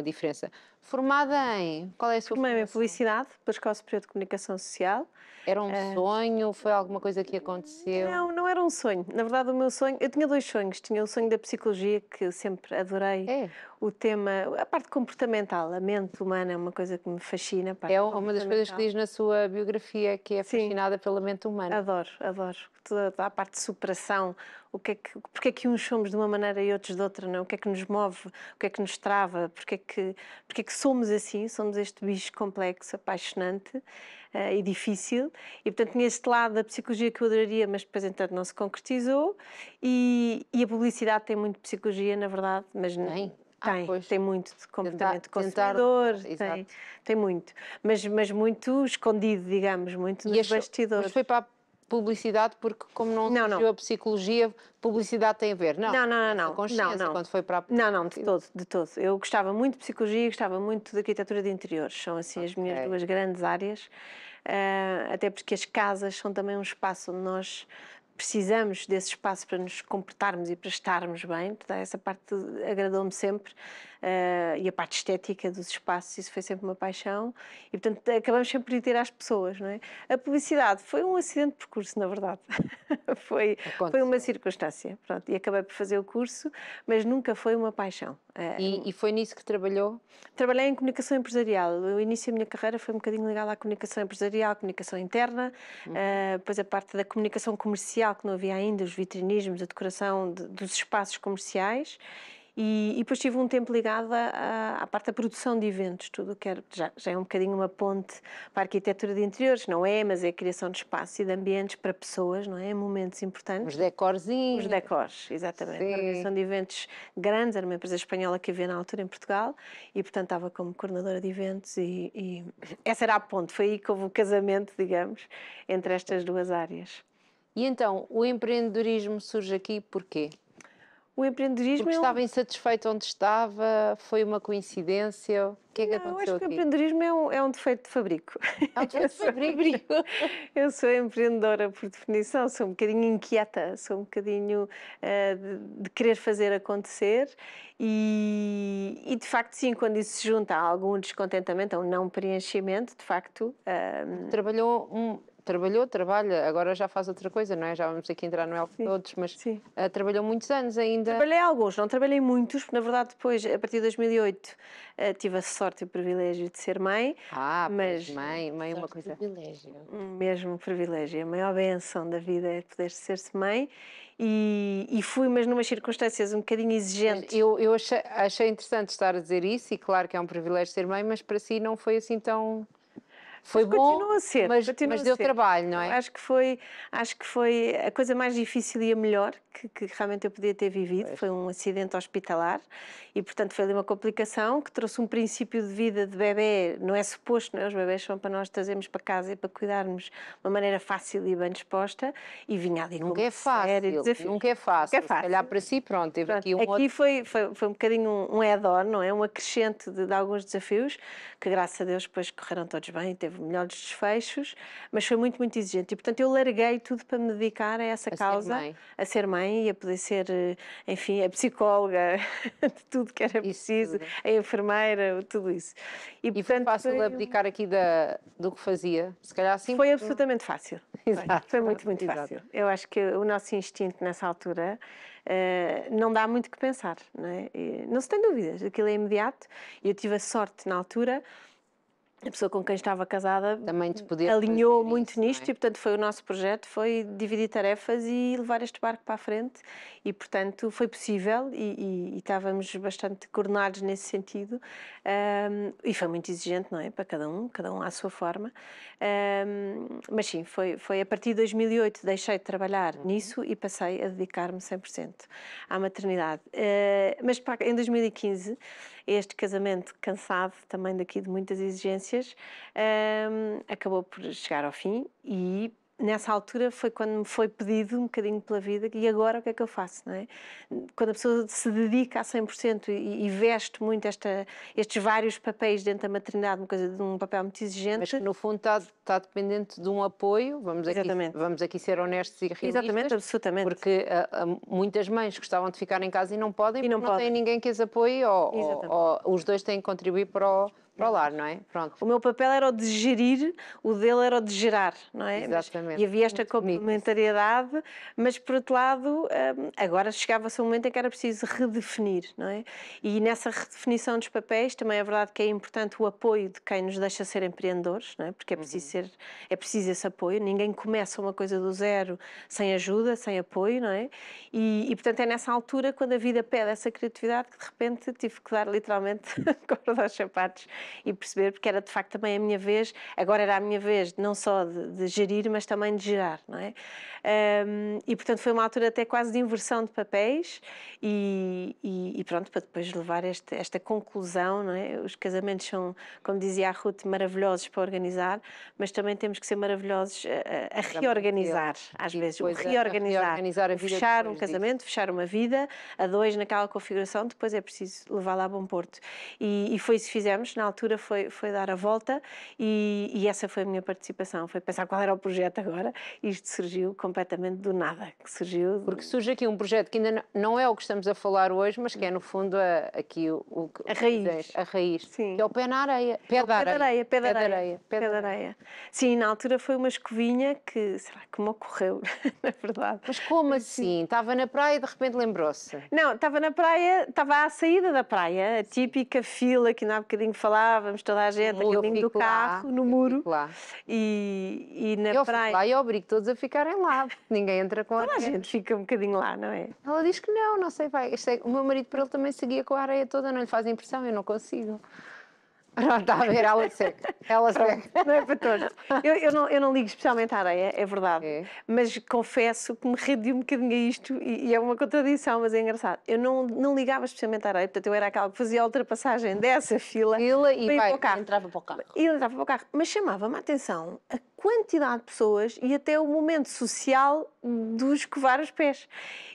diferença. Formada em... Qual é a sua Formei-me em formação? publicidade, pela Escola Superior de Comunicação Social. Era um sonho? Foi alguma coisa que aconteceu? Não, não era um sonho. Na verdade, o meu sonho... Eu tinha 2 sonhos. Tinha o sonho da psicologia, que eu sempre adorei. É. O tema, a parte comportamental, a mente humana é uma coisa que me fascina. A parte É uma das coisas que comportamental. diz na sua biografia, que é Sim. fascinada pela mente humana. Adoro, adoro. Toda a parte de superação, porque é que uns somos de uma maneira e outros de outra, não é? O que é que nos move, o que é que nos trava, porque é que somos assim, somos este bicho complexo, apaixonante e difícil. E, portanto, tinha este lado da psicologia que eu adoraria, mas depois, entanto, não se concretizou. E a publicidade tem muito psicologia, na verdade, mas... Tem? Pois. Tem muito de comportamento Tentar- consumidor, exato. tem muito. Mas muito escondido, digamos, muito nos bastidores. Mas foi para a publicidade porque, como não surgiu a psicologia, publicidade tem a ver? Não. Não. A consciência, quando foi para a... Não, de todo, de todo. Eu gostava muito de psicologia e gostava muito de arquitetura de interiores. São, assim, as minhas 2 grandes áreas. Até porque as casas são também um espaço onde nós precisamos desse espaço para nos comportarmos e para estarmos bem. Portanto, essa parte agradou-me sempre. E a parte estética dos espaços, isso foi sempre uma paixão. E, portanto, acabamos sempre de ter às pessoas, não é? A publicidade foi um acidente de percurso, na verdade. foi uma circunstância. Pronto, e acabei por fazer o curso, mas nunca foi uma paixão. E foi nisso que trabalhou? Trabalhei em comunicação empresarial. O início da minha carreira foi um bocadinho ligada à comunicação empresarial, comunicação interna, depois a parte da comunicação comercial, que não havia ainda, os vitrinismos, a decoração dos espaços comerciais. E depois tive um tempo ligada à parte da produção de eventos, tudo o que era, já é um bocadinho uma ponte para a arquitetura de interiores, não é? Mas é a criação de espaço e de ambientes para pessoas, não é? Momentos importantes. Os decorzinhos. Os decors, exatamente. A organização de eventos grandes, era uma empresa espanhola que havia na altura em Portugal e, portanto, estava como coordenadora de eventos e essa era a ponte, foi aí que houve o casamento, digamos, entre estas 2 áreas. E então, o empreendedorismo surge aqui porquê? O empreendedorismo Porque estava insatisfeito onde estava? Foi uma coincidência? O que é que aconteceu eu acho que aqui? o empreendedorismo é um defeito de fabrico. É um defeito de fabrico? Eu sou empreendedora por definição, sou um bocadinho inquieta, sou um bocadinho de querer fazer acontecer e de facto sim, quando isso se junta a algum descontentamento, a um não preenchimento, de facto... Trabalha, agora já faz outra coisa, não é? Já vamos aqui entrar no elfo todos, mas trabalhou muitos anos ainda. Trabalhei alguns, não trabalhei muitos, porque na verdade depois, a partir de 2008, tive a sorte e o privilégio de ser mãe. Mas mãe é uma coisa... Privilégio. Mesmo privilégio, a maior benção da vida é poder ser-se mãe e fui, mas numas circunstâncias um bocadinho exigentes. Eu achei interessante estar a dizer isso e claro que é um privilégio ser mãe, mas para si não foi assim tão... Foi bom, continua a ser, mas deu trabalho, não é? Acho que foi a coisa mais difícil e a melhor que realmente eu podia ter vivido. Foi um acidente hospitalar e, portanto, foi ali uma complicação que trouxe um princípio de vida de bebê. Não é suposto, não é? Os bebés são para nós trazermos para casa e para cuidarmos de uma maneira fácil e bem disposta e vinha ali nunca é fácil, nunca é fácil. Se calhar para si, pronto, teve aqui aqui foi um bocadinho um add-on, não é? Um acrescente de alguns desafios que, graças a Deus, depois correram todos bem e teve melhores desfechos, mas foi muito, muito exigente. E, portanto, eu larguei tudo para me dedicar a essa causa, a ser mãe e a poder ser, enfim, a psicóloga de tudo que era preciso, a enfermeira, tudo isso. E portanto, foi fácil abdicar aqui do que fazia? Se calhar sim. Foi absolutamente fácil. Exato. Foi muito, muito fácil. Eu acho que o nosso instinto nessa altura não dá muito que pensar, não é? Não se tem dúvidas, aquilo é imediato. Eu tive a sorte na altura. A pessoa com quem estava casada também te podia alinhou muito isso, nisto não é? E, portanto, foi o nosso projeto, foi dividir tarefas e levar este barco para a frente e, portanto, foi possível e estávamos bastante coordenados nesse sentido e foi muito exigente, não é? Para cada um à sua forma, mas sim, foi a partir de 2008 deixei de trabalhar nisso e passei a dedicar-me 100% à maternidade, mas em 2015 este casamento cansado também daqui de muitas exigências acabou por chegar ao fim e nessa altura foi quando me foi pedido um bocadinho pela vida, e agora o que é que eu faço, não é? Quando a pessoa se dedica a 100% e veste muito estes vários papéis dentro da maternidade, uma coisa de um papel muito exigente. Mas que no fundo está dependente de um apoio, vamos aqui ser honestos e realistas. Exatamente, absolutamente. Porque muitas mães gostavam de ficar em casa e não podem, porque não podem. têm ninguém que as apoie, ou os dois têm que contribuir para o lar, não é? Pronto. O meu papel era o de gerir, o dele era o de gerar, não é? Exatamente. E havia esta complementariedade, mas por outro lado, agora chegava-se um momento em que era preciso redefinir, não é? E nessa redefinição dos papéis também é verdade que é importante o apoio de quem nos deixa ser empreendedores, não é? Porque é preciso esse apoio, ninguém começa uma coisa do zero sem ajuda, sem apoio, não é? E portanto é nessa altura, quando a vida pede essa criatividade, que de repente tive que dar literalmente corda aos sapatos e perceber, porque era de facto também a minha vez, agora era a minha vez não só de gerir, mas também de gerar, não é? E portanto foi uma altura até quase de inversão de papéis e pronto, para depois levar esta conclusão, não é? Os casamentos são, como dizia a Ruth, maravilhosos para organizar, mas também temos que ser maravilhosos a reorganizar, às vezes, o reorganizar a vida, fechar um casamento, fechar uma vida, a dois naquela configuração, depois é preciso levá-la a bom porto. E foi isso que fizemos, na altura foi dar a volta e essa foi a minha participação, foi pensar qual era o projeto agora, e isto surgiu completamente do nada, que surgiu... Porque surge aqui um projeto que ainda não é o que estamos a falar hoje, mas que é no fundo a raiz, Sim. que é o pé na areia. Pé da areia. Sim, na altura foi uma escovinha que, sei lá, que me ocorreu, na verdade. Mas como assim? Estava na praia e de repente lembrou-se? Não, estava na praia, estava à saída da praia, a típica fila que ainda há bocadinho falávamos, toda a gente, a caminho do carro, no muro. Lá. E na eu praia... fui lá e obrigo todos a ficarem lá, ninguém entra com a Toda a areia. gente fica um bocadinho lá, não é? Ela diz que não sei, vai. O meu marido para ele também seguia com a areia toda, não lhe faz impressão, eu não consigo. Não, está a ver, ela seca. Não é para todos. Eu não ligo especialmente à areia, é verdade. Mas confesso que me rendi um bocadinho a isto e é uma contradição, mas é engraçado. Eu não ligava especialmente à areia, portanto eu era aquela que fazia a ultrapassagem dessa fila e entrava para o carro. E entrava para o carro. Mas chamava-me a atenção a quantidade de pessoas e até o momento social do escovar os pés.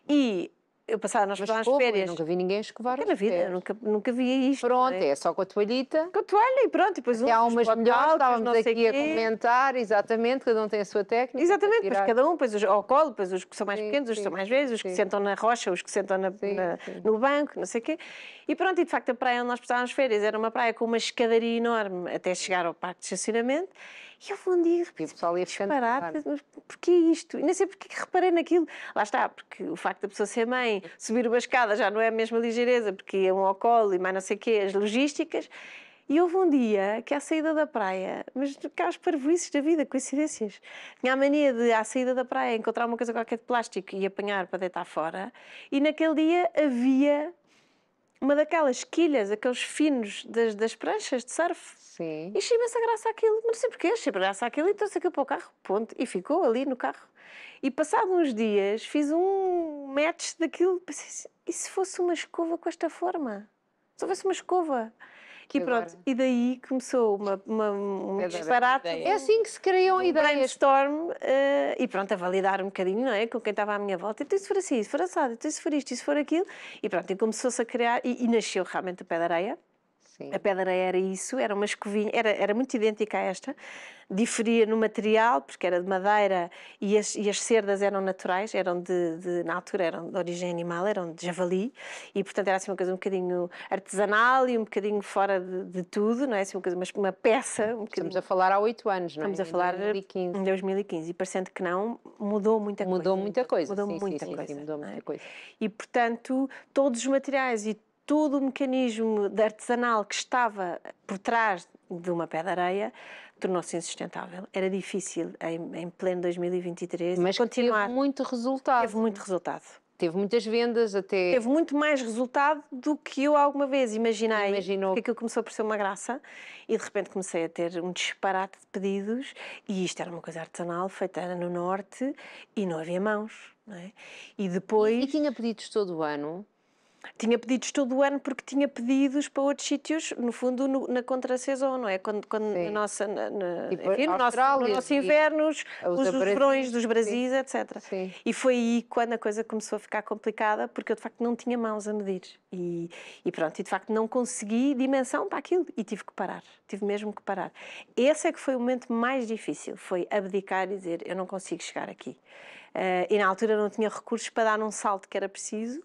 E eu passava nas férias. Eu nunca vi ninguém escovar os pés. Vida, nunca via isto. Pronto, é só com a toalhita. Com a toalha e pronto. E depois há umas melhores, estávamos aqui a comentar, exatamente, cada um tem a sua técnica. Exatamente, depois cada um, depois ao colo, depois os que são mais pequenos, os que são mais velhos, os que sentam na rocha, os que sentam no banco, não sei o quê. E pronto, e de facto a praia onde nós passávamos férias era uma praia com uma escadaria enorme até chegar ao parque de estacionamento. E eu um dia disparate, mas porquê isto? E nem sei porque que reparei naquilo. Lá está, porque o facto da pessoa ser mãe, subir uma escada já não é a mesma ligeireza, porque iam ao colo e mais não sei o quê, as logísticas. E houve um dia que à saída da praia, mas cá os parvoíces da vida, coincidências, tinha a mania de à saída da praia encontrar uma coisa qualquer de plástico e apanhar para deitar fora. E naquele dia havia uma daquelas quilhas, aqueles finos das pranchas de surf. Sim. E achei imensa graça àquilo, mas não sei porquê, achei graça àquilo e trouxe aquilo para o carro, ponto, e ficou ali no carro. E passado uns dias fiz um match daquilo, pensei assim, e se fosse uma escova com esta forma? Se houvesse uma escova? E pronto, e daí começou um disparate. É assim que se criam ideias. Brainstorm, e pronto, a validar um bocadinho, não é? Com quem estava à minha volta. Então, se for assim, se for assado, então, se for isto, se for aquilo. E pronto, e começou-se a criar, e nasceu realmente o pé de areia. Sim. A pé de areia era isso, era uma escovinha, era muito idêntica a esta, diferia no material, porque era de madeira e as cerdas eram naturais, eram na altura eram de origem animal, eram de javali, e portanto era assim uma coisa um bocadinho artesanal e um bocadinho fora de tudo, não é? Assim, uma peça. Estamos a falar há 8 anos, não é? Estamos a falar em 2015, e parecendo que não, mudou muita coisa. Mudou muita coisa. Mudou muita coisa. E portanto, todos os materiais e todo o mecanismo artesanal que estava por trás de uma pé de areia tornou-se insustentável. Era difícil em pleno 2023 mas continuar. Teve muito resultado. Teve muito resultado. Teve muitas vendas até... Teve muito mais resultado do que eu alguma vez imaginei. Imaginou. Porque aquilo começou por ser uma graça e de repente comecei a ter um disparate de pedidos e isto era uma coisa artesanal feita no norte e não havia mãos, não é? E depois... E tinha pedidos todo o ano? tinha pedidos todo o ano porque tinha pedidos para outros sítios, no fundo, na contra-saison, não é? Quando Sim. a nossa, Tipo enfim, no Austrália, nosso e inverno, os os Brasis, verões dos sim. Brasis, etc. Sim. E foi aí quando a coisa começou a ficar complicada, porque eu de facto não tinha mãos a medir. E pronto, e de facto não consegui dimensão para aquilo e tive que parar, tive mesmo que parar. Esse é que foi o momento mais difícil, foi abdicar e dizer, eu não consigo chegar aqui. E na altura não tinha recursos para dar um salto que era preciso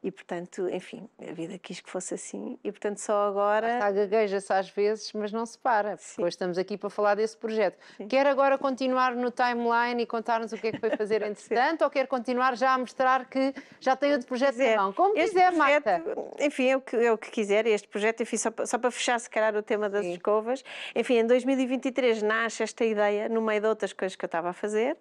e, portanto, enfim, a vida quis que fosse assim e, portanto, só agora... Gagueja-se às vezes, mas não se para. Hoje estamos aqui para falar desse projeto. Sim. Quer agora continuar no timeline e contar-nos o que é que foi fazer entretanto, ou quer continuar já a mostrar que já tem outro projeto na mão? Como Este quiser, projeto, Marta. enfim, é o que quiser. Este projeto, enfim, só para fechar, se calhar, o tema das escovas. Enfim, em 2023 nasce esta ideia, no meio de outras coisas que eu estava a fazer,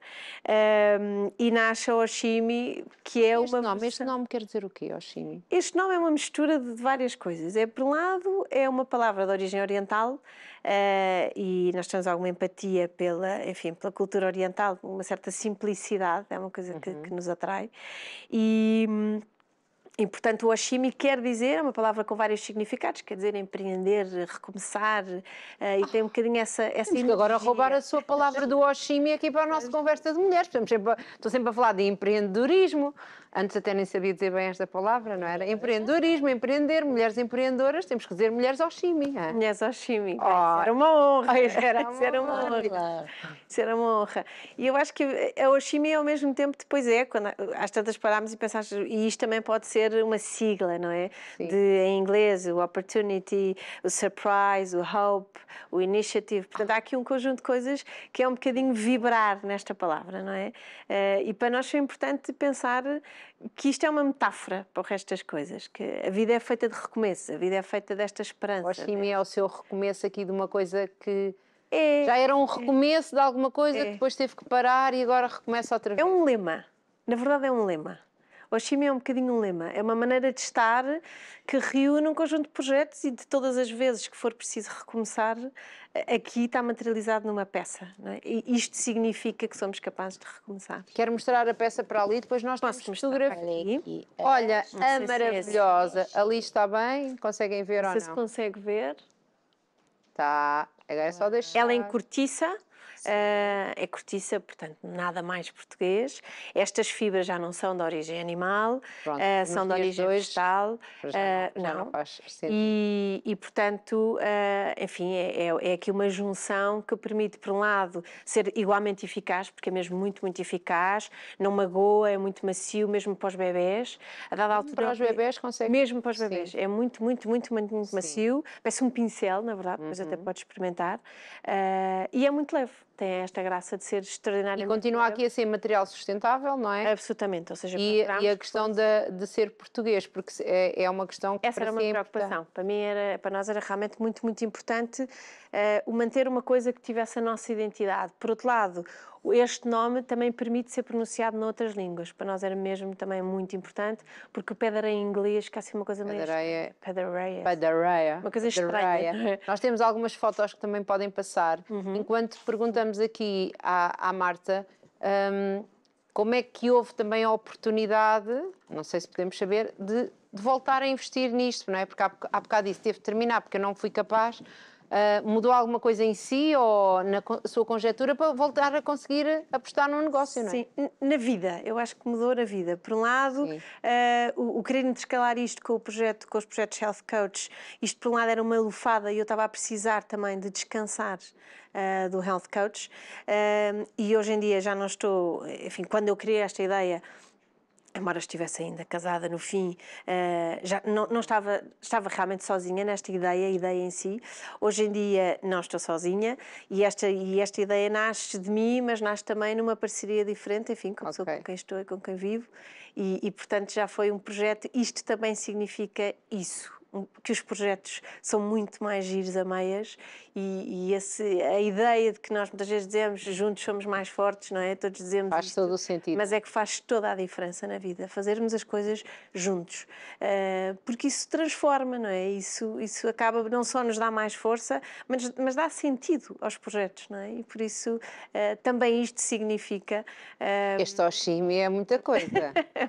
e nasce a Oshimi, que é Este nome quer dizer o quê, Oshimi? Este nome é uma mistura de várias coisas. Por um lado, é uma palavra de origem oriental e nós temos alguma empatia pela cultura oriental, uma certa simplicidade, é uma coisa que nos atrai. E, portanto, o Oshimi quer dizer, é uma palavra com vários significados, quer dizer empreender, recomeçar, e tem um bocadinho essa Temos que agora roubar a sua palavra do Oshimi aqui para a nossa conversa de mulheres. Estou sempre a falar de empreendedorismo. Antes até nem sabia dizer bem esta palavra, não era? Empreendedorismo, empreender, mulheres empreendedoras, temos que dizer mulheres Oshimi. Mulheres Oshimi. Oh. Isso era uma honra. Isso era uma Isso era uma honra. Claro. Isso era uma honra. E eu acho que a Oshimi, ao mesmo tempo, depois quando às tantas parámos e pensámos, e isto também pode ser uma sigla, não é? Em inglês, o opportunity, o surprise, o hope, o initiative. Portanto, há aqui um conjunto de coisas que é um bocadinho vibrar nesta palavra, não é? E para nós foi importante pensar que isto é uma metáfora para o resto das coisas, que a vida é feita de recomeço, a vida é feita desta esperança. O Oshimi é o seu recomeço aqui de uma coisa que É, já era um recomeço de alguma coisa que depois teve que parar e agora recomeça outra vez. é um lema, na verdade é um lema. O Oshimi é um bocadinho um lema, é uma maneira de estar que reúne um conjunto de projetos e de todas as vezes que for preciso recomeçar, aqui está materializado numa peça. Não é? E isto significa que somos capazes de recomeçar. Quero mostrar a peça para ali, depois nós temos mostrar? fotografia. Aqui. Olha, Não sei a se é maravilhosa. Ali está bem? Conseguem ver Não ou sei se não? consegue ver. Está. Agora é só deixar. Ela é em cortiça. É cortiça, portanto, nada mais português. Estas fibras já não são de origem animal, Pronto, são de nos dias origem de hoje, vegetal. Já não faz sentido. E portanto, enfim, é aqui uma junção que permite, por um lado, ser igualmente eficaz, porque é mesmo muito, muito eficaz, não magoa, é muito macio, mesmo para os bebés. A dada altura, Para os bebés consegue. mesmo para os bebés, Sim. é muito, muito, muito, muito, muito macio, parece um pincel, na verdade, depois até podes experimentar, e é muito leve, tem esta graça de ser E extraordinariamente continua leve. aqui a ser material sustentável, não é? Absolutamente, ou seja, E procuramos a questão de ser português, porque é uma questão que essa para era uma si é preocupação. Para nós era realmente muito, muito importante o manter uma coisa que tivesse a nossa identidade. Por outro lado, este nome também permite ser pronunciado noutras línguas. Para nós era mesmo também muito importante, porque o pé de areia em inglês fica assim uma coisa meio... Pé de areia. Padareia. Uma coisa estranha. Nós temos algumas fotos que também podem passar. Enquanto perguntamos aqui à Marta como é que houve também a oportunidade, não sei se podemos saber, de voltar a investir nisto, não é? Porque há bocado disse, teve de terminar porque eu não fui capaz. Mudou alguma coisa em si ou na sua conjetura para voltar a conseguir apostar num negócio, não é? Sim, na vida, eu acho que mudou na vida. Por um lado, o querer intercalar isto com os projetos Health Coach, isto por um lado era uma lufada e eu estava a precisar também de descansar do Health Coach, e hoje em dia já não estou, enfim, quando eu criei esta ideia, embora estivesse ainda casada no fim, já não estava realmente sozinha nesta ideia, a ideia em si. Hoje em dia não estou sozinha e esta ideia nasce de mim, mas nasce também numa parceria diferente, enfim, com a pessoa com quem estou e com quem vivo. E portanto já foi um projeto, isto também significa isso. que os projetos são muito mais giros a meias e a ideia de que nós muitas vezes dizemos juntos somos mais fortes, não é? Todos dizemos Faz isto, todo o sentido. mas é que faz toda a diferença na vida, fazermos as coisas juntos, porque isso transforma, não é? Isso acaba, não só nos dá mais força, mas dá sentido aos projetos, não é? E por isso também isto significa... Este Oshimi é muita coisa.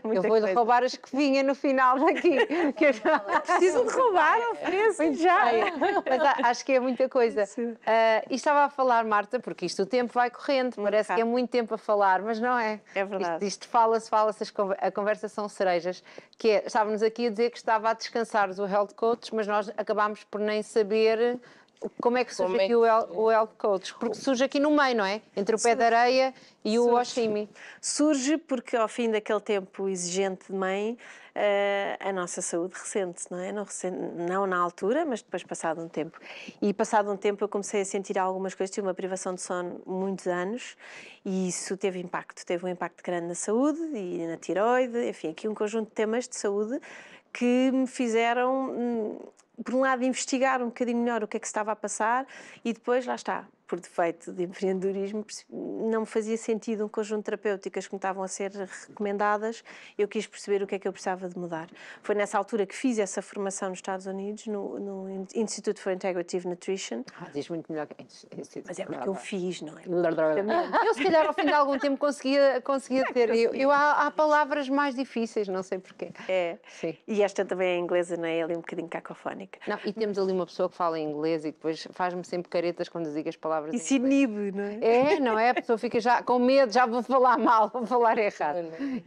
muita Eu vou-lhe coisa. roubar as que vinha no final daqui. Que eu já... Preciso de roubar, ofereço já. Mas acho que é muita coisa. E estava a falar, Marta, porque isto o tempo vai correndo, parece que é rápido. muito tempo a falar, mas não é. É verdade. Isto fala-se, a conversa são cerejas, que é, estávamos aqui a dizer que estava a descansar do Health Coach, mas nós acabámos por nem saber como é que surge aqui o Health Coach, porque surge aqui no meio, não é? Entre o pé de areia e o Oshimi. Surge porque ao fim daquele tempo exigente de mãe, a nossa saúde ressente, não é? Não na altura, mas depois passado um tempo. E passado um tempo eu comecei a sentir algumas coisas, tive uma privação de sono muitos anos e isso teve um impacto grande na saúde e na tiroide, enfim, aqui um conjunto de temas de saúde que me fizeram, por um lado, investigar um bocadinho melhor o que é que se estava a passar e depois, lá está, por defeito de empreendedorismo, não me fazia sentido um conjunto de terapêuticas que me estavam a ser recomendadas, eu quis perceber o que é que eu precisava de mudar. Foi nessa altura que fiz essa formação nos Estados Unidos, no Institute for Integrative Nutrition. Diz muito melhor que Mas é porque eu fiz, não é? Eu, se calhar, ao fim de algum tempo conseguia ter. Há palavras mais difíceis, não sei porquê. É. Sim. E esta também é inglesa, não é? É ali um bocadinho cacofónica. Não, e temos ali uma pessoa que fala inglês e depois faz-me sempre caretas quando digo as palavras. E se inibe, não é? É, não é? A pessoa fica já com medo, já vou falar mal, vou falar errado.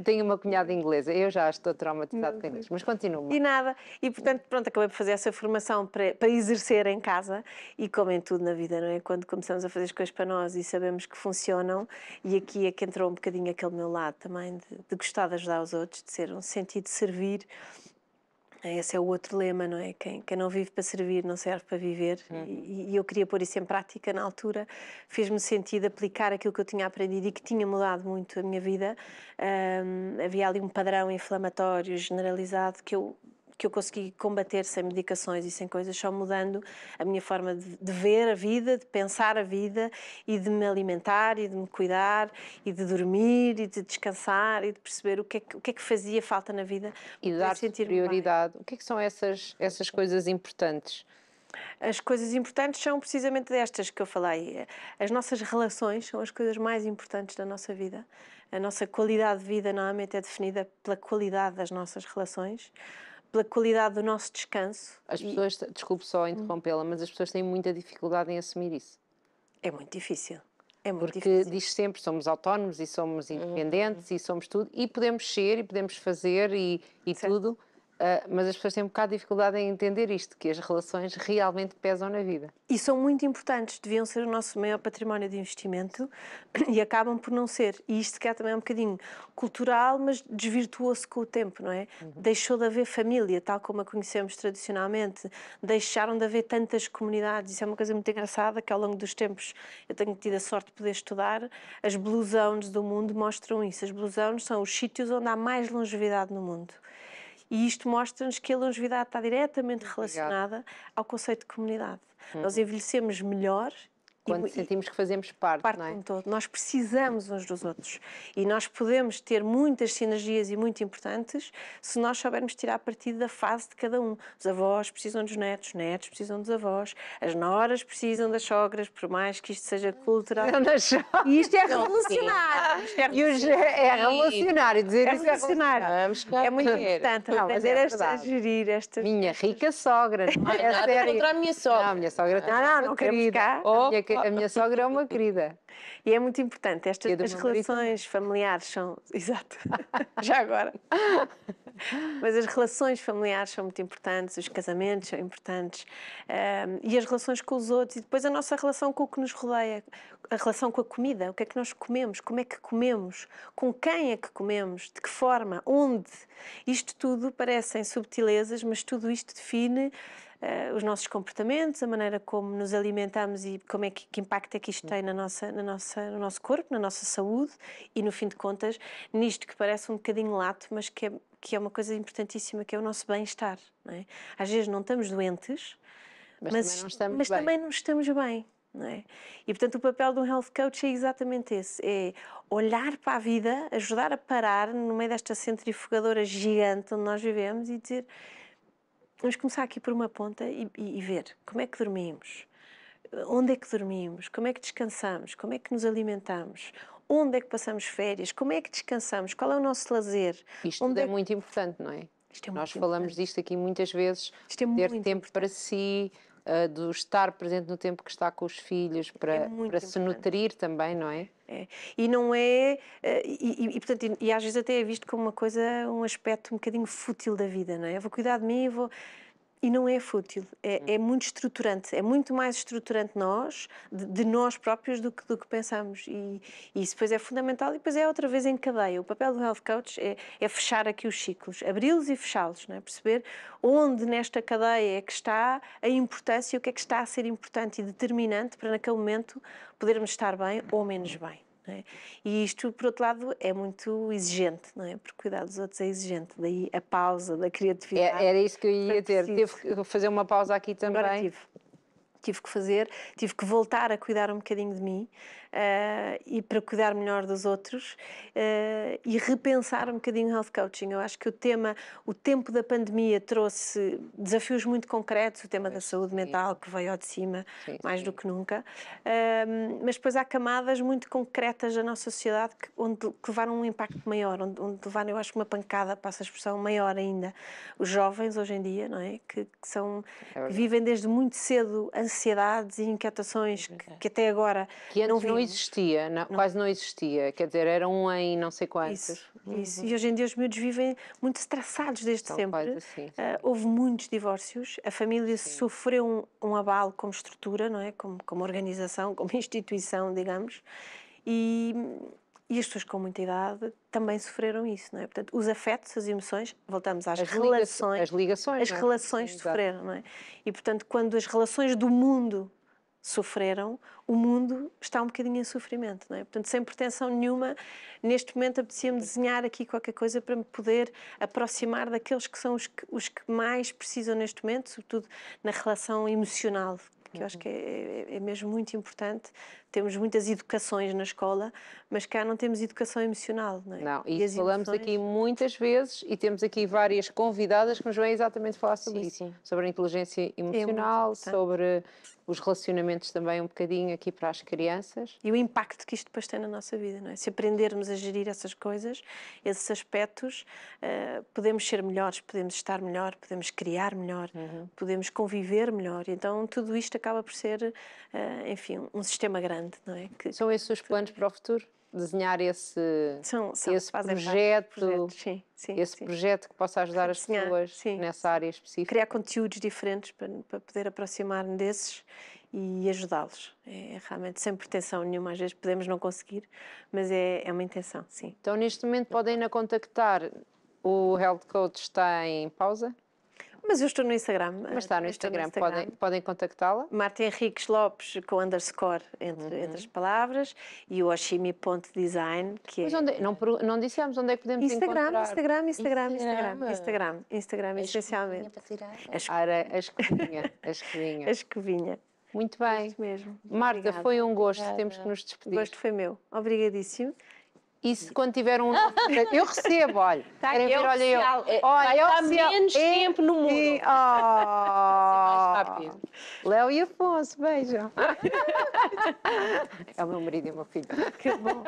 Tenho uma cunhada inglesa, eu já estou traumatizada com inglês, mas continua. E nada, e portanto, pronto, acabei por fazer essa formação para exercer em casa e como em tudo na vida, não é? Quando começamos a fazer as coisas para nós e sabemos que funcionam, e aqui é que entrou um bocadinho aquele meu lado também de gostar de ajudar os outros, de ser um sentido de servir. Esse é o outro lema, não é? Quem não vive para servir não serve para viver. E eu queria pôr isso em prática na altura. Fez-me sentido aplicar aquilo que eu tinha aprendido e que tinha mudado muito a minha vida. Havia ali um padrão inflamatório generalizado que eu consegui combater sem medicações e sem coisas, só mudando a minha forma de ver a vida, de pensar a vida e de me alimentar e de me cuidar e de dormir e de descansar e de perceber o que é que fazia falta na vida. E dar prioridade. O que é que são essas coisas importantes? As coisas importantes são precisamente destas que eu falei. As nossas relações são as coisas mais importantes da nossa vida. A nossa qualidade de vida normalmente é definida pela qualidade das nossas relações, pela qualidade do nosso descanso. As pessoas, desculpe só interrompê-la, mas as pessoas têm muita dificuldade em assumir isso. É muito difícil. É muito Porque difícil. diz sempre somos autónomos e somos independentes e somos tudo, e podemos ser e podemos fazer e tudo, mas as pessoas têm um bocado de dificuldade em entender isto, que as relações realmente pesam na vida. E são muito importantes, deviam ser o nosso maior património de investimento e acabam por não ser. E isto que é também um bocadinho cultural, mas desvirtuou-se com o tempo, não é? Deixou de haver família, tal como a conhecemos tradicionalmente, deixaram de haver tantas comunidades. Isso é uma coisa muito engraçada, que ao longo dos tempos eu tenho tido a sorte de poder estudar. As Blue Zones do mundo mostram isso. As Blue Zones são os sítios onde há mais longevidade no mundo. E isto mostra-nos que a longevidade está diretamente relacionada ao conceito de comunidade. Nós envelhecemos melhor Quando sentimos que fazemos parte, não é? de um todo. Nós precisamos uns dos outros. E nós podemos ter muitas sinergias e muito importantes se nós soubermos tirar partido da fase de cada um. Os avós precisam dos netos, os netos precisam dos avós, as noras precisam das sogras, por mais que isto seja cultural. E isto é revolucionário. É revolucionário, dizer isso é revolucionário. É muito importante aprender a gerir estas... Minha rica sogra. É nada contra a minha sogra. Não, a minha sogra tem não queremos cá. A minha sogra é uma querida. E é muito importante, as relações familiares são... Exato, já agora. Mas as relações familiares são muito importantes, os casamentos são importantes, e as relações com os outros, e depois a nossa relação com o que nos rodeia, a relação com a comida, o que é que nós comemos, como é que comemos, com quem é que comemos, de que forma, onde. Isto tudo parecem subtilezas, mas tudo isto define os nossos comportamentos, a maneira como nos alimentamos e como é que impacto é que isto tem no nosso corpo, na nossa saúde e, no fim de contas, nisto que parece um bocadinho lato, mas que que é uma coisa importantíssima, que é o nosso bem-estar, não é? Às vezes não estamos doentes, mas também não estamos bem. Não é? E, portanto, o papel do Health Coach é exatamente esse, é olhar para a vida, ajudar a parar no meio desta centrifugadora gigante onde nós vivemos e dizer, vamos começar aqui por uma ponta e ver como é que dormimos, onde é que dormimos, como é que descansamos, como é que nos alimentamos, onde é que passamos férias, como é que descansamos, qual é o nosso lazer. Isto tudo é muito importante, não é? Nós falamos disto aqui muitas vezes, ter tempo para si, do estar presente no tempo que está com os filhos, para se nutrir também, não é? E não é, portanto, às vezes até é visto como uma coisa, um aspecto um bocadinho fútil da vida, não é? Eu vou cuidar de mim e não é fútil, é muito estruturante, é muito mais estruturante de nós próprios do que pensamos, e isso depois é fundamental, e depois é outra vez em cadeia. O papel do Health Coach é fechar aqui os ciclos, abri-los e fechá-los, não é? Perceber onde nesta cadeia é que está a importância, o que é que está a ser importante e determinante para naquele momento podermos estar bem ou menos bem. É? E isto, por outro lado, é muito exigente, não é? Porque cuidar dos outros é exigente, daí a pausa da criatividade. Era isso que eu ia ter, tive que fazer uma pausa aqui também. Agora tive que fazer, tive que voltar a cuidar um bocadinho de mim e para cuidar melhor dos outros e repensar um bocadinho o health coaching. Eu acho que o tempo da pandemia trouxe desafios muito concretos, o tema da saúde mental que veio ao de cima, mais do que nunca, mas depois há camadas muito concretas da nossa sociedade que levaram um impacto maior, onde levaram, eu acho, uma pancada, passa a expressão, maior ainda. Os jovens hoje em dia, não é? Que vivem desde muito cedo ansiedades e inquietações que até agora que antes não existia, quase não existia, quer dizer, era um em não sei quantos. Isso. E hoje em dia os miúdos vivem muito estressados desde sempre. Assim, houve muitos divórcios, a família sofreu um abalo como estrutura, não é? Como organização, como instituição, digamos, e as pessoas com muita idade também sofreram isso, não é? Portanto, os afetos, as emoções, voltamos às relações. As ligações. As relações sofreram, não é? E, portanto, quando as relações do mundo sofreram, o mundo está um bocadinho em sofrimento, não é? Portanto, sem pretensão nenhuma, neste momento apetecia-me desenhar aqui qualquer coisa para me poder aproximar daqueles que são os que mais precisam neste momento, sobretudo na relação emocional, que eu acho que é mesmo muito importante. Temos muitas educações na escola, mas cá não temos educação emocional, não é? Não, e falamos aqui muitas vezes e temos aqui várias convidadas que nos vêm exatamente falar sobre isso. Sobre a inteligência emocional, sobre os relacionamentos também um bocadinho aqui para as crianças. E o impacto que isto depois tem na nossa vida, não é? Se aprendermos a gerir essas coisas, esses aspectos, podemos ser melhores, podemos estar melhor, podemos criar melhor, podemos conviver melhor. Então tudo isto acaba por ser, enfim, um sistema grande, não é? São esses os planos para o futuro? Desenhar esse projeto, esse projeto que possa ajudar as pessoas nessa área específica. Criar conteúdos diferentes para poder aproximar-me desses e ajudá-los. É realmente sem pretensão nenhuma, às vezes podemos não conseguir, mas é uma intenção, sim. Então neste momento podem ainda contactar, o Health Coach está em pausa? Mas eu estou no Instagram. Mas está no Instagram, podem contactá-la? Marta Henriques Lopes, com underscore entre as palavras, e o Oshimi.design, que mas não dissemos onde é que podemos encontrar. Instagram, essencialmente. A escovinha. Muito bem. Isso mesmo. Marta, Obrigada. foi um gosto, temos que nos despedir. O gosto foi meu. Obrigadíssimo. E se quando tiver um... eu recebo, olha. Tá, Querem ver, olha eu. Há menos tempo no mundo. Mais rápido. Léo e Afonso, beijam. É o meu marido e o meu filho. Que bom.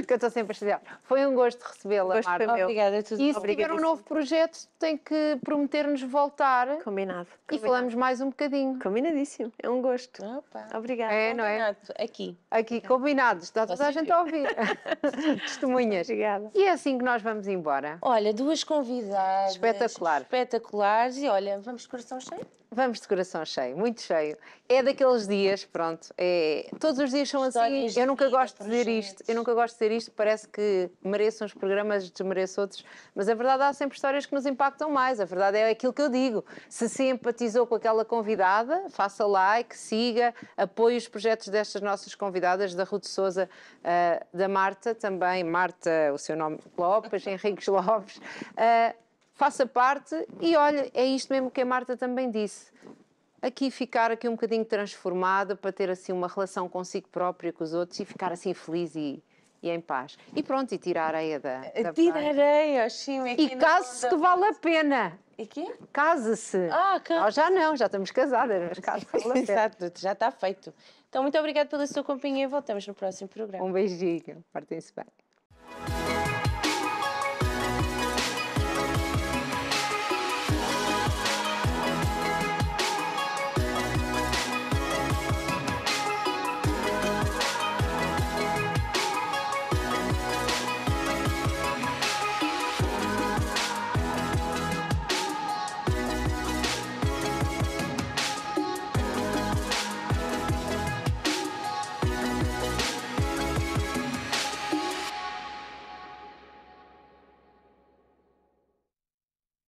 Que eu estou sempre a estudar. Foi um gosto recebê-la, Marta. Obrigada a todos. E se tiver um novo projeto, tem que prometer-nos voltar. Combinado. E falamos mais um bocadinho. Combinadíssimo. É um gosto. Opa. Obrigada. É, não é? Aqui, combinados. Está toda a gente a ouvir. Testemunhas. Obrigada. E é assim que nós vamos embora. Olha, duas convidadas espetaculares e olha, vamos de coração cheio? Vamos de coração cheio, muito cheio. É daqueles dias, pronto, todos os dias são assim. Eu nunca gosto de dizer isto, parece que mereço uns programas, desmereço outros, mas a verdade há sempre histórias que nos impactam mais. A verdade é aquilo que eu digo. Se empatizou com aquela convidada, faça like, siga, apoie os projetos destas nossas convidadas, da Ruth Sousa, da Marta também, Marta, o seu nome Lopes, Henriques Lopes. faça parte e olha, é isto mesmo que a Marta também disse. Aqui ficar aqui um bocadinho transformada para ter assim uma relação consigo própria, com os outros e ficar assim feliz e em paz. E pronto, e tirar a areia da Tirarei, sim. E case-se que vale a pena. E quê? Case-se. Nós já não, já estamos casadas, mas case-se que vale a pena. Exato, já está feito. Então, muito obrigada pela sua companhia e voltamos no próximo programa. Um beijinho, partem-se bem.